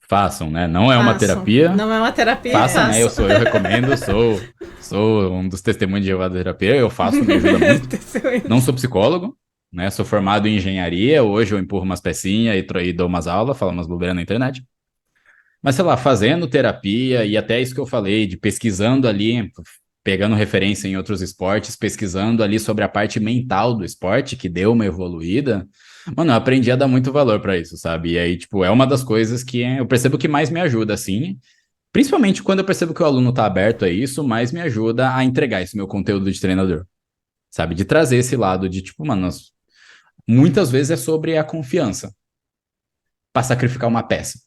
façam, né? Não é uma Façam. terapia, Não é uma terapia, façam, né? façam. Eu recomendo, sou um dos testemunhos de Jeová da terapia, eu faço, me ajuda muito. Não sou psicólogo, né? Sou formado em engenharia, hoje eu empurro umas pecinhas e dou umas aulas, falo umas bobeiras na internet. Mas, sei lá, fazendo terapia e até isso que eu falei, de pesquisando ali, pegando referência em outros esportes, pesquisando ali sobre a parte mental do esporte, que deu uma evoluída, mano, eu aprendi a dar muito valor pra isso, sabe? E aí, tipo, é uma das coisas que eu percebo que mais me ajuda, assim, principalmente quando eu percebo que o aluno tá aberto a isso, mais me ajuda a entregar esse meu conteúdo de treinador, sabe? De trazer esse lado de, tipo, mano, muitas vezes é sobre a confiança pra sacrificar uma peça.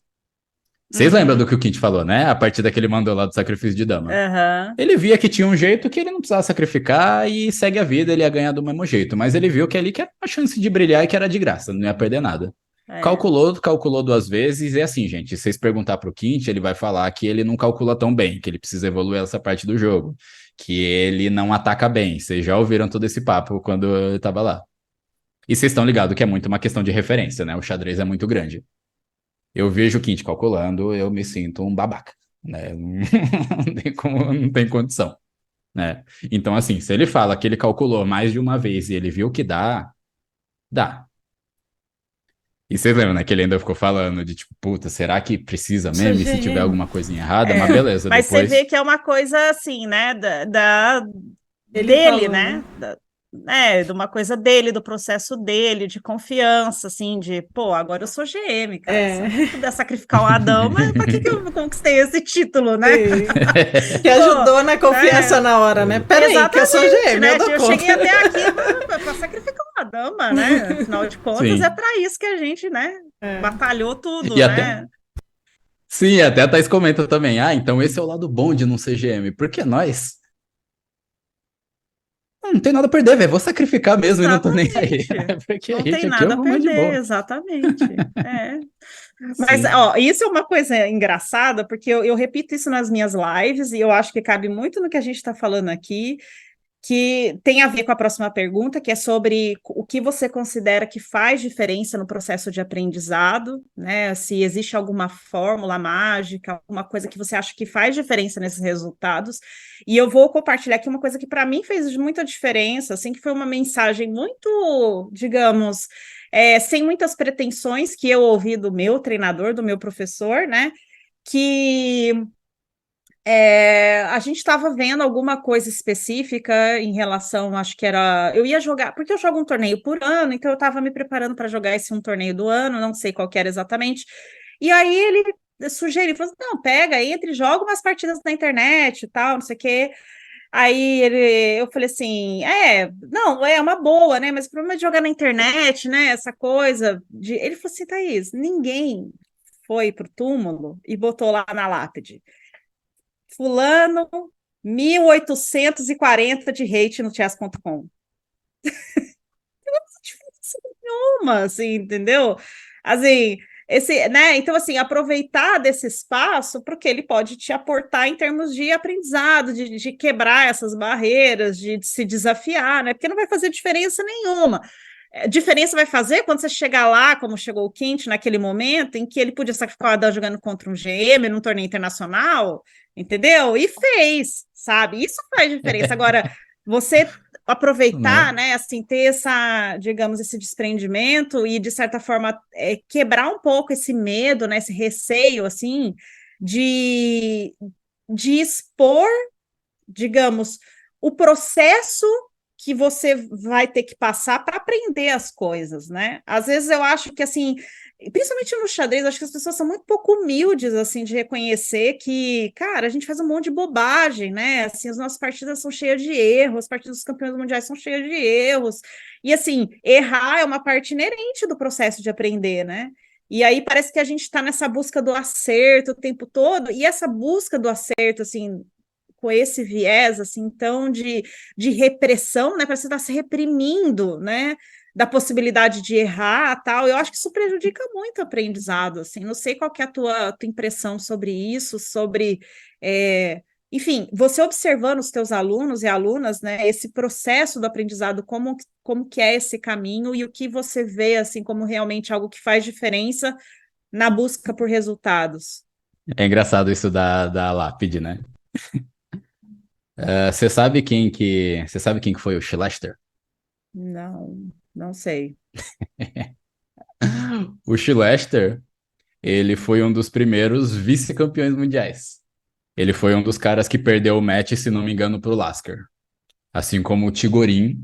Vocês lembram do que o Kint falou, né? A partir daquele mandou lá do sacrifício de dama. Aham. Ele via que tinha um jeito que ele não precisava sacrificar e segue a vida, ele ia ganhar do mesmo jeito. Mas ele viu que ali que era uma chance de brilhar e que era de graça, não ia perder nada. É. Calculou 2 vezes, e é assim, gente. Se vocês perguntar pro Kint, ele vai falar que ele não calcula tão bem, que ele precisa evoluir essa parte do jogo, que ele não ataca bem. Vocês já ouviram todo esse papo quando eu tava lá. E vocês estão ligados que é muito uma questão de referência, né? O xadrez é muito grande. Eu vejo o Kint calculando, eu me sinto um babaca, né? Não tem condição, né? Então, assim, se ele fala que ele calculou mais de uma vez e ele viu que dá, dá. E vocês lembram, né, que ele ainda ficou falando de tipo, puta, será que precisa mesmo? E se tiver alguma coisinha errada? Mas beleza, Mas você depois. vê que é uma coisa assim, né? Ele Dele, falou, né? De uma coisa dele, do processo dele, de confiança, assim, de, pô, agora eu sou GM, cara. Se eu não puder sacrificar o Adão, mas pra que eu conquistei esse título, né? Sim. Que ajudou na confiança na hora, né? Peraí, que eu sou GM, né? eu dou Eu conta. cheguei até aqui pra sacrificar uma dama, né? Afinal de contas, Sim. é pra isso que a gente, né? Batalhou tudo, E né? até. Sim, até a Thaís comenta também. Ah, então esse é o lado bom de não ser GM. Porque nós. Não tem nada a perder, velho. Vou sacrificar mesmo e não tô nem aí. Porque Não a tem gente aqui nada a eu vou mais de perder, boa. exatamente. Mas, Sim. ó, isso é uma coisa engraçada, porque eu repito isso nas minhas lives, e eu acho que cabe muito no que a gente está falando aqui, que tem a ver com a próxima pergunta, que é sobre o que você considera que faz diferença no processo de aprendizado, né? Se existe alguma fórmula mágica, alguma coisa que você acha que faz diferença nesses resultados. E eu vou compartilhar aqui uma coisa que para mim fez muita diferença, assim, que foi uma mensagem muito, digamos, sem muitas pretensões que eu ouvi do meu treinador, do meu professor, né? Que a gente estava vendo alguma coisa específica em relação, acho que era. Eu ia jogar, porque eu jogo um torneio por ano, então eu estava me preparando para jogar esse um torneio do ano, não sei qual que era exatamente. E aí ele sugeriu, falou assim, não, pega, entre, joga umas partidas na internet e tal, não sei o quê. Aí eu falei assim, não, é uma boa, né? Mas o problema de jogar na internet, né? Essa coisa de. Ele falou assim, Thaís, ninguém foi pro túmulo e botou lá na lápide. Fulano, 1840 de hate no chess.com. Nenhuma, assim, entendeu? Assim, né? Então, assim, aproveitar desse espaço porque ele pode te aportar em termos de aprendizado, de quebrar essas barreiras, de se desafiar, né? Porque não vai fazer diferença nenhuma. Diferença vai fazer quando você chegar lá, como chegou o Quint naquele momento, em que ele podia sacrificar o Adão jogando contra um GM num torneio internacional, entendeu? E fez, sabe? Isso faz diferença. Agora, você aproveitar, né, assim, ter essa, digamos, esse desprendimento e, de certa forma, quebrar um pouco esse medo, né, esse receio, assim, de expor, digamos, o processo que você vai ter que passar para aprender as coisas, né? Às vezes eu acho que, assim, principalmente no xadrez, acho que as pessoas são muito pouco humildes, assim, de reconhecer que, cara, a gente faz um monte de bobagem, né? Assim, as nossas partidas são cheias de erros, as partidas dos campeões mundiais são cheias de erros. E, assim, errar é uma parte inerente do processo de aprender, né? E aí parece que a gente está nessa busca do acerto o tempo todo, e essa busca do acerto, assim, com esse viés, assim, então, de repressão, né? Parece que você está se reprimindo, né? Da possibilidade de errar, tal. Eu acho que isso prejudica muito o aprendizado, assim. Não sei qual que é a tua impressão sobre isso, sobre... enfim, você observando os teus alunos e alunas, né? Esse processo do aprendizado, como que é esse caminho e o que você vê, assim, como realmente algo que faz diferença na busca por resultados. É engraçado isso da lápide, né? Você sabe quem que foi o Schlechter? Não, não sei. O Schlechter, ele foi um dos primeiros vice-campeões mundiais. Ele foi um dos caras que perdeu o match, se não me engano, pro Lasker. Assim como o Tigorin,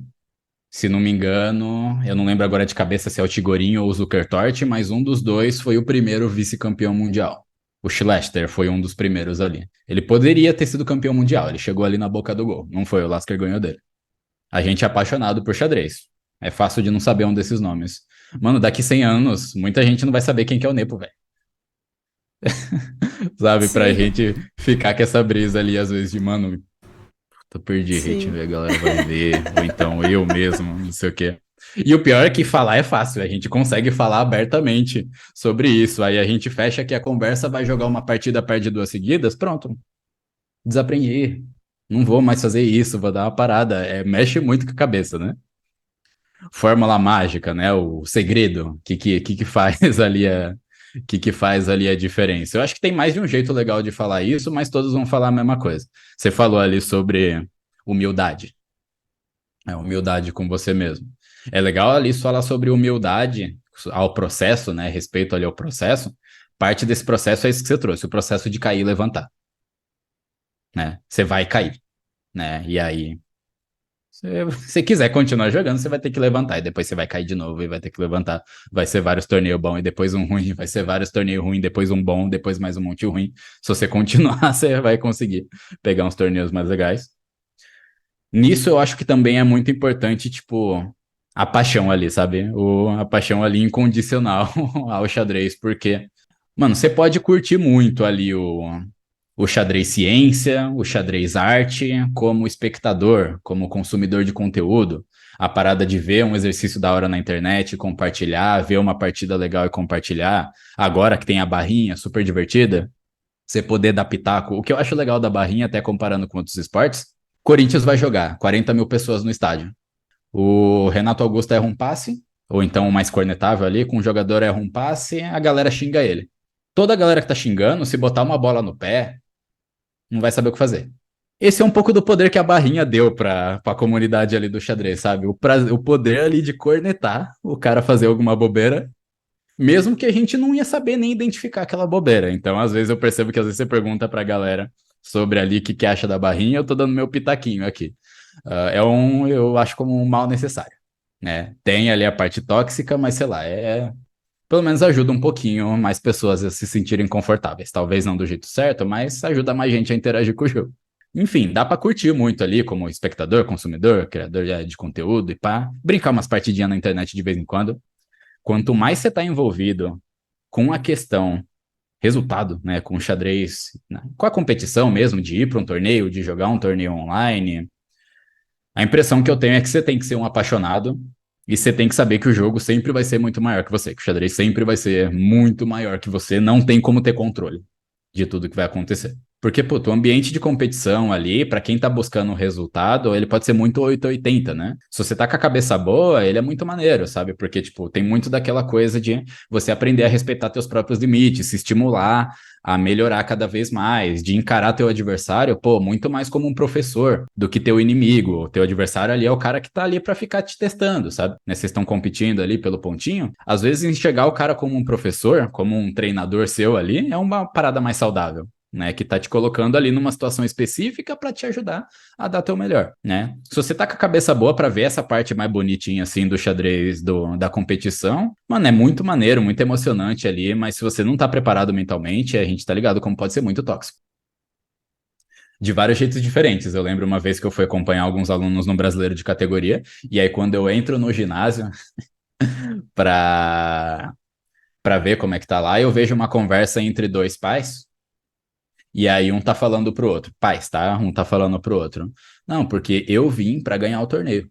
se não me engano, eu não lembro agora de cabeça se é o Tigorin ou o Zukertort, mas um dos dois foi o primeiro vice-campeão mundial. O Schlechter foi um dos primeiros ali. Ele poderia ter sido campeão mundial, ele chegou ali na boca do gol. Não foi, o Lasker ganhou dele. A gente é apaixonado por xadrez. É fácil de não saber um desses nomes. Mano, daqui 100 anos, muita gente não vai saber quem que é o Nepo, velho. Sabe, pra Sim, gente ficar com essa brisa ali, às vezes, de, mano, tô perdi hit, sim. velho, a galera vai ver, ou então eu mesmo, não sei o quê. E o pior é que falar é fácil, a gente consegue falar abertamente sobre isso. Aí a gente fecha aqui a conversa, vai jogar uma partida, perde 2 seguidas, pronto, desaprendi. Não vou mais fazer isso, vou dar uma parada. Mexe muito com a cabeça, né? Fórmula mágica, né? O segredo, que faz ali que faz ali a diferença. Eu acho que tem mais de um jeito legal de falar isso, mas todos vão falar a mesma coisa. Você falou ali sobre humildade, humildade com você mesmo. É legal ali falar sobre humildade ao processo, né? Respeito ali ao processo. Parte desse processo é isso que você trouxe, o processo de cair e levantar, né? Você vai cair, né? E aí se você quiser continuar jogando, você vai ter que levantar, e depois você vai cair de novo e vai ter que levantar. Vai ser vários torneios bons e depois um ruim, vai ser vários torneios ruins, depois um bom, depois mais um monte ruim. Se você continuar, você vai conseguir pegar uns torneios mais legais. Nisso eu acho que também é muito importante, tipo, a paixão ali, sabe? A paixão ali incondicional ao xadrez, porque, mano, você pode curtir muito ali o xadrez ciência, o xadrez arte, como espectador, como consumidor de conteúdo. A parada de ver um exercício da hora na internet, compartilhar, ver uma partida legal e compartilhar. Agora que tem a barrinha, super divertida, você poder dar pitaco. O que eu acho legal da barrinha, até comparando com outros esportes, Corinthians vai jogar, 40 mil pessoas no estádio. O Renato Augusto erra um passe, ou então o mais cornetável ali, com o jogador erra um passe, a galera xinga ele. Toda a galera que tá xingando, se botar uma bola no pé, não vai saber o que fazer. Esse é um pouco do poder que a barrinha deu pra comunidade ali do xadrez, sabe? O poder ali de cornetar o cara fazer alguma bobeira, mesmo que a gente não ia saber nem identificar aquela bobeira. Então, às vezes eu percebo que às vezes você pergunta pra galera sobre ali o que acha da barrinha, eu tô dando meu pitaquinho aqui. Eu acho como um mal necessário, né? Tem ali a parte tóxica, mas sei lá, pelo menos ajuda um pouquinho mais pessoas a se sentirem confortáveis. Talvez não do jeito certo, mas ajuda mais gente a interagir com o jogo. Enfim, dá pra curtir muito ali como espectador, consumidor, criador de conteúdo e pá. Brincar umas partidinhas na internet de vez em quando. Quanto mais você tá envolvido com a questão resultado, né, com o xadrez, né, com a competição mesmo, de ir para um torneio, de jogar um torneio online, a impressão que eu tenho é que você tem que ser um apaixonado e você tem que saber que o jogo sempre vai ser muito maior que você, que o xadrez sempre vai ser muito maior que você, não tem como ter controle de tudo que vai acontecer. Porque, pô, o ambiente de competição ali, pra quem tá buscando um resultado, ele pode ser muito 880, né? Se você tá com a cabeça boa, ele é muito maneiro, sabe? Porque, tipo, tem muito daquela coisa de você aprender a respeitar teus próprios limites, se estimular a melhorar cada vez mais, de encarar teu adversário, pô, muito mais como um professor do que teu inimigo. O teu adversário ali é o cara que tá ali pra ficar te testando, sabe? Né? Vocês estão competindo ali pelo pontinho. Às vezes, enxergar o cara como um professor, como um treinador seu ali, é uma parada mais saudável. né? Que tá te colocando ali numa situação específica para te ajudar a dar teu melhor, né? Se você tá com a cabeça boa para ver essa parte mais bonitinha, assim, do xadrez da competição, mano, é muito maneiro, muito emocionante ali, mas se você não tá preparado mentalmente, a gente tá ligado como pode ser muito tóxico. De vários jeitos diferentes. Eu lembro uma vez que eu fui acompanhar alguns alunos no Brasileiro de categoria, e aí quando eu entro no ginásio para ver como é que tá lá, eu vejo uma conversa entre dois pais, e aí um tá falando pro outro, pais, tá? Um tá falando pro outro. Não, porque eu vim para ganhar o torneio.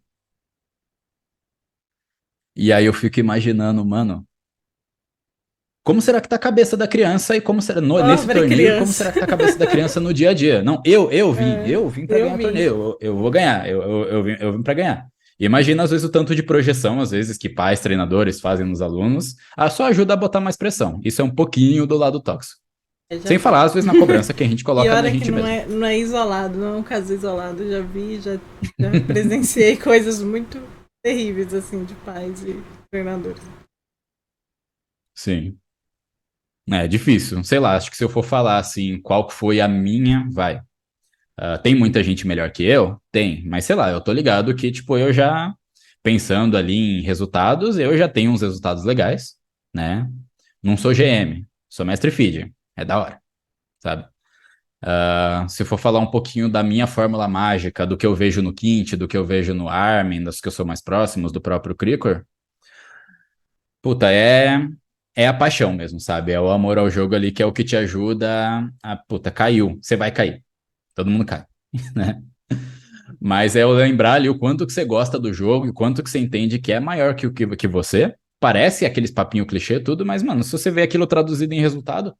E aí eu fico imaginando, mano, como será que tá a cabeça da criança e como será nesse Pobre torneio, como criança. será que tá a cabeça da criança no dia a dia? Não, eu vim, É, eu vim para eu ganhar o vi. torneio, eu vou ganhar, eu vim para ganhar. E imagina, às vezes, o tanto de projeção, às vezes, que pais, treinadores fazem nos alunos, só ajuda a botar mais pressão. Isso é um pouquinho do lado tóxico. Eu já Sem vi. falar, às vezes, na cobrança que a gente E coloca na olha que gente não mesmo. é isolado, não é um caso isolado. Já vi, já presenciei coisas muito terríveis, assim, de pais e treinadores. Sim. É difícil. Sei lá, acho que se eu for falar assim, qual que foi a minha, vai. Tem muita gente melhor que eu? Tem, mas sei lá, eu tô ligado que, tipo, eu já, pensando ali em resultados, eu já tenho uns resultados legais, né? Não sou GM, sou mestre feed, é da hora, sabe? Se for falar um pouquinho da minha fórmula mágica, do que eu vejo no Quint, do que eu vejo no Armin, dos que eu sou mais próximos, do próprio Krikor, puta, é a paixão mesmo, sabe? É o amor ao jogo ali que é o que te ajuda puta, caiu, você vai cair, todo mundo cai, né? Mas é eu lembrar ali o quanto que você gosta do jogo e o quanto que você entende que é maior que você. Parece aqueles papinho clichê tudo, mas, mano, se você vê aquilo traduzido em resultado,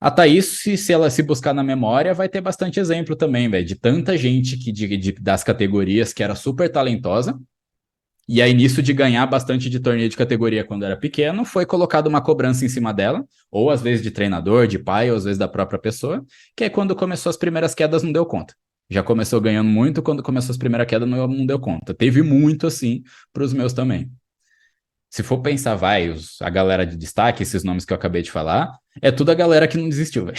a Thaís, se ela se buscar na memória, vai ter bastante exemplo também, velho, de tanta gente das categorias que era super talentosa, e aí nisso de ganhar bastante de torneio de categoria quando era pequeno, foi colocado uma cobrança em cima dela, ou às vezes de treinador, de pai, ou às vezes da própria pessoa, que aí quando começou as primeiras quedas não deu conta. Já começou ganhando muito, quando começou as primeiras quedas não deu conta. Teve muito assim para os meus também. Se for pensar, vai, a galera de destaque, esses nomes que eu acabei de falar, é toda a galera que não desistiu, velho.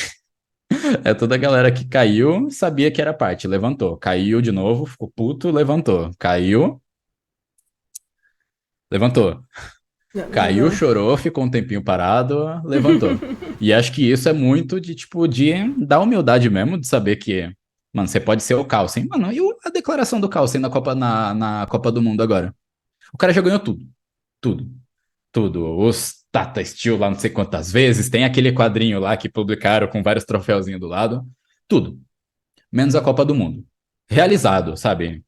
É toda a galera que caiu, sabia que era parte, levantou. Caiu de novo, ficou puto, levantou. Caiu, levantou. Caiu, Não. chorou, ficou um tempinho parado, levantou. E acho que isso é muito de, tipo, de dar humildade mesmo, de saber que, mano, você pode ser o Carlsen. Mano, e a declaração do Carlsen na Copa do Mundo agora? O cara já ganhou tudo. Tudo. Tudo. Os Tata Steel lá não sei quantas vezes, tem aquele quadrinho lá que publicaram com vários troféuzinhos do lado. Tudo. Menos a Copa do Mundo. Realizado, sabe?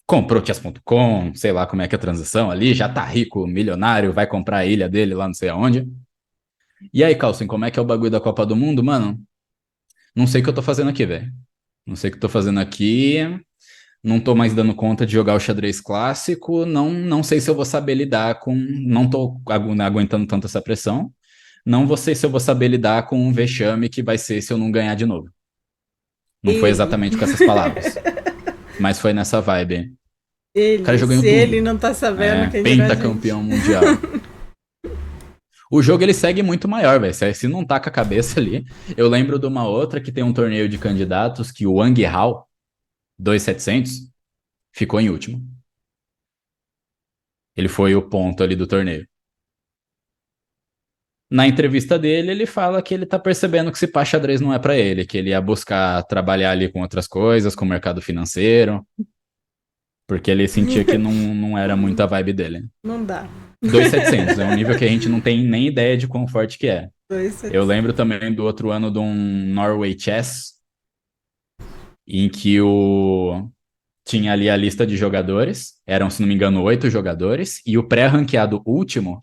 Comprou Chess.com, sei lá como é que é a transação ali, já tá rico, milionário, vai comprar a ilha dele lá não sei aonde. E aí, Carlsen, como é que é o bagulho da Copa do Mundo? Mano, não sei o que eu tô fazendo aqui, velho. Não sei o que eu tô fazendo aqui, não tô mais dando conta de jogar o xadrez clássico, não sei se eu vou saber lidar com, não tô aguentando tanto essa pressão, não sei se eu vou saber lidar com um vexame que vai ser se eu não ganhar de novo. Não foi Ele. exatamente com essas palavras, mas foi nessa vibe. O cara já ganhou Se ele tudo. não tá sabendo, É, quem dirá a gente? pentacampeão mundial. O jogo ele segue muito maior, velho. Se não tá com a cabeça ali. Eu lembro de uma outra que tem um torneio de candidatos que o Wang Hao, 2700, ficou em último. Ele foi o ponto ali do torneio. Na entrevista dele, ele fala que ele tá percebendo que se pá xadrez não é pra ele, que ele ia buscar trabalhar ali com outras coisas, com o mercado financeiro, porque ele sentia que não era muito a vibe dele. Não dá. 2700 é um nível que a gente não tem nem ideia de quão forte que é. Eu 2,700. lembro também do outro ano de um Norway Chess, em que tinha ali a lista de jogadores, eram, se não me engano, 8 jogadores, e o pré-ranqueado último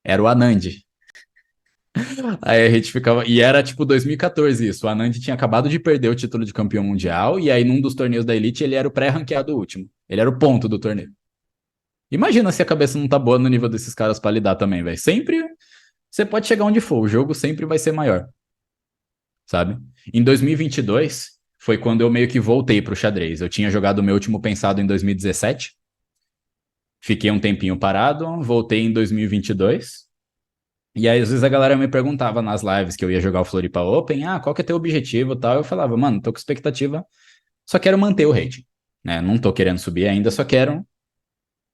era o Anand. Aí a gente ficava. E era tipo 2014 isso. O Anand tinha acabado de perder o título de campeão mundial, e aí num dos torneios da Elite ele era o pré-ranqueado último. Ele era o ponto do torneio. Imagina se a cabeça não tá boa no nível desses caras pra lidar também, velho. Sempre você pode chegar onde for, o jogo sempre vai ser maior, sabe? Em 2022 foi quando eu meio que voltei pro xadrez. Eu tinha jogado o meu último pensado em 2017, fiquei um tempinho parado, voltei em 2022. E aí, às vezes, a galera me perguntava nas lives que eu ia jogar o Floripa Open, qual que é teu objetivo e tal? Eu falava, mano, tô com expectativa, só quero manter o rating, né? Não tô querendo subir ainda, só quero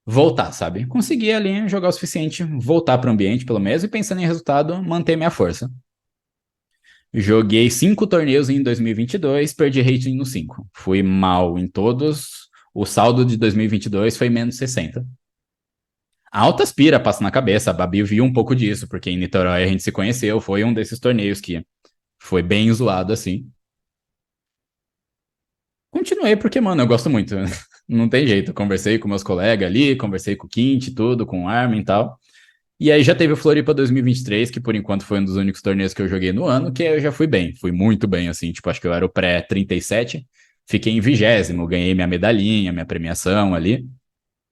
voltar, sabe? Conseguir ali jogar o suficiente, voltar para o ambiente, pelo menos, e pensando em resultado, manter minha força. Joguei 5 torneios em 2022, perdi rating nos 5. Fui mal em todos, o saldo de 2022 foi menos 60. Altas pira passa na cabeça, a Babi viu um pouco disso, porque em Niterói a gente se conheceu, foi um desses torneios que foi bem zoado assim. Continuei porque, mano, eu gosto muito. Não tem jeito. Conversei com meus colegas ali, conversei com o Quint, tudo, com o Armin e tal. E aí já teve o Floripa 2023, que por enquanto foi um dos únicos torneios que eu joguei no ano, que eu já fui bem. Fui muito bem, assim. Tipo, acho que eu era o pré-37. Fiquei em 20º, ganhei minha medalhinha, minha premiação ali,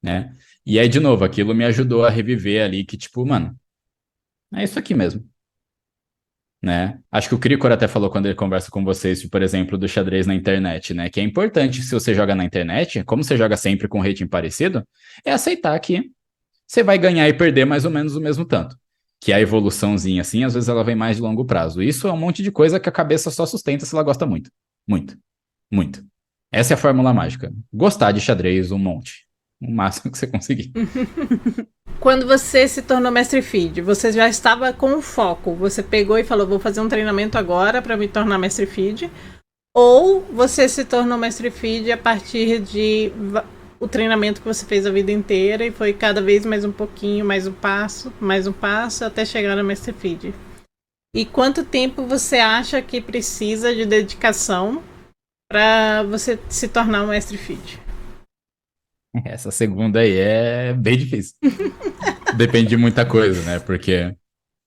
né? E aí, de novo, aquilo me ajudou a reviver ali que, tipo, mano, é isso aqui mesmo, né? Acho que o Cricor até falou quando ele conversa com vocês, por exemplo, do xadrez na internet, né? Que é importante se você joga na internet, como você joga sempre com rating parecido, é aceitar que você vai ganhar e perder mais ou menos o mesmo tanto. Que a evoluçãozinha, assim, às vezes ela vem mais de longo prazo. Isso é um monte de coisa que a cabeça só sustenta se ela gosta muito. Muito. Muito. Essa é a fórmula mágica. Gostar de xadrez um monte. O máximo que você conseguir. Quando você se tornou mestre feed, você já estava com um foco. Você pegou e falou, vou fazer um treinamento agora para me tornar mestre feed. Ou você se tornou mestre feed a partir de o treinamento que você fez a vida inteira e foi cada vez mais um pouquinho, mais um passo, até chegar no mestre feed. E quanto tempo você acha que precisa de dedicação para você se tornar um mestre feed? Essa segunda aí é bem difícil. Depende de muita coisa, né? Porque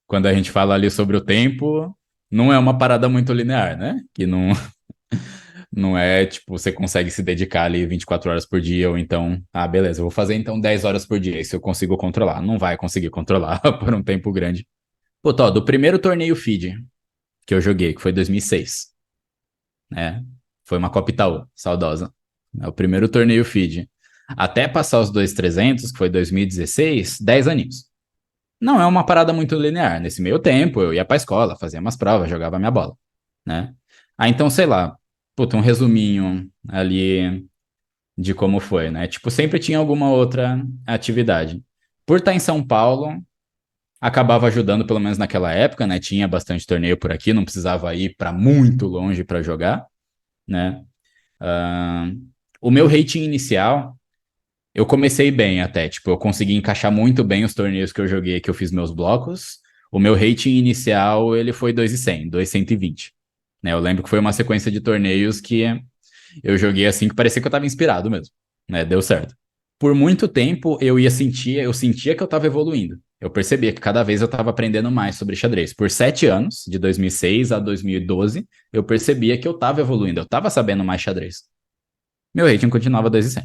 quando a gente fala ali sobre o tempo, não é uma parada muito linear, né? Que não é tipo, você consegue se dedicar ali 24 horas por dia, ou então, beleza, eu vou fazer então 10 horas por dia, isso eu consigo controlar. Não vai conseguir controlar por um tempo grande. Pô, Tó, do primeiro torneio feed que eu joguei, que foi 2006, né? Foi uma Copa Itaú, saudosa. É o primeiro torneio feed. Até passar os 2.300, que foi 2016, 10 aninhos. Não é uma parada muito linear. Nesse meio tempo, eu ia pra escola, fazia umas provas, jogava minha bola, né? Então, sei lá, puta, um resuminho ali de como foi, né? Tipo, sempre tinha alguma outra atividade. Por estar em São Paulo, acabava ajudando, pelo menos naquela época, né? Tinha bastante torneio por aqui, não precisava ir para muito longe para jogar, né? O meu rating inicial, eu comecei bem até, tipo, eu consegui encaixar muito bem os torneios que eu joguei, que eu fiz meus blocos. O meu rating inicial, ele foi 2.100, 2.120, né? Eu lembro que foi uma sequência de torneios que eu joguei assim que parecia que eu tava inspirado mesmo, né? Deu certo. Por muito tempo eu sentia que eu tava evoluindo. Eu percebia que cada vez eu tava aprendendo mais sobre xadrez. Por 7 anos, de 2006 a 2012, eu percebia que eu tava evoluindo, eu tava sabendo mais xadrez. Meu rating continuava 2.100.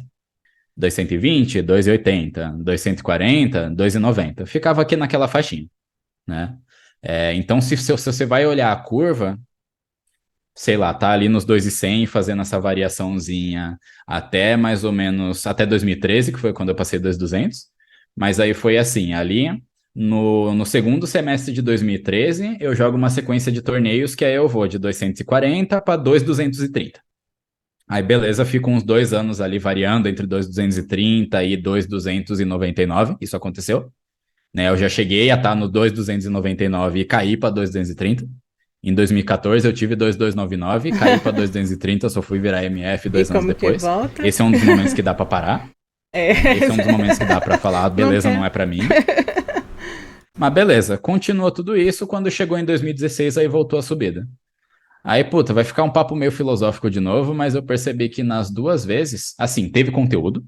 2.120, 2.80, 2.140, 2.90. Ficava aqui naquela faixinha, né? Então, se você vai olhar a curva, sei lá, tá ali nos 2.100 fazendo essa variaçãozinha até mais ou menos, até 2013, que foi quando eu passei 2.200, mas aí foi assim, ali no segundo semestre de 2013, eu jogo uma sequência de torneios que aí eu vou de 240 para 2.230. Aí beleza, fico uns 2 anos ali variando entre 2.230 e 2.299, isso aconteceu, né? Eu já cheguei a estar no 2.299 e caí para 2.230. Em 2014 eu tive 2.299, caí para 2.230, só fui virar MF 2 anos depois. Esse é um dos momentos que dá para parar. Esse é um dos momentos que dá para falar, beleza, não é para mim. Mas beleza, continuou tudo isso, quando chegou em 2016 aí voltou a subida. Aí, puta, vai ficar um papo meio filosófico de novo, mas eu percebi que nas duas vezes, assim, teve conteúdo,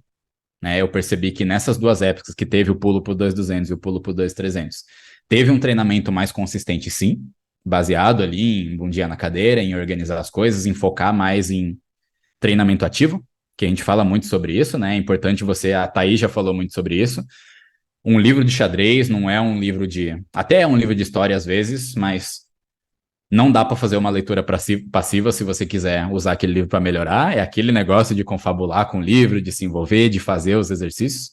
né? Eu percebi que nessas duas épocas que teve o pulo pro 2.200 e o pulo pro 2.300, teve um treinamento mais consistente, sim, baseado ali em um dia na cadeira, em organizar as coisas, em focar mais em treinamento ativo, que a gente fala muito sobre isso, né? É importante a Thaís já falou muito sobre isso. Um livro de xadrez não é um livro até é um livro de história às vezes, mas não dá para fazer uma leitura passiva se você quiser usar aquele livro para melhorar. É aquele negócio de confabular com o livro, de se envolver, de fazer os exercícios,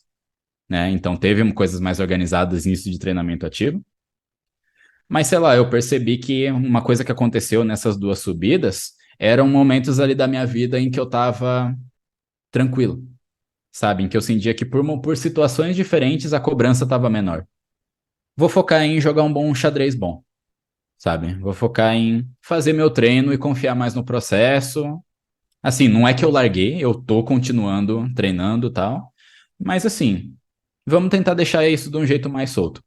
né? Então teve coisas mais organizadas nisso de treinamento ativo. Mas sei lá, eu percebi que uma coisa que aconteceu nessas duas subidas eram momentos ali da minha vida em que eu tava tranquilo, sabe? Em que eu sentia que por situações diferentes a cobrança tava menor. Vou focar em jogar um bom xadrez bom, sabe? Vou focar em fazer meu treino e confiar mais no processo. Assim, não é que eu larguei, eu tô continuando treinando e tal, mas assim, vamos tentar deixar isso de um jeito mais solto.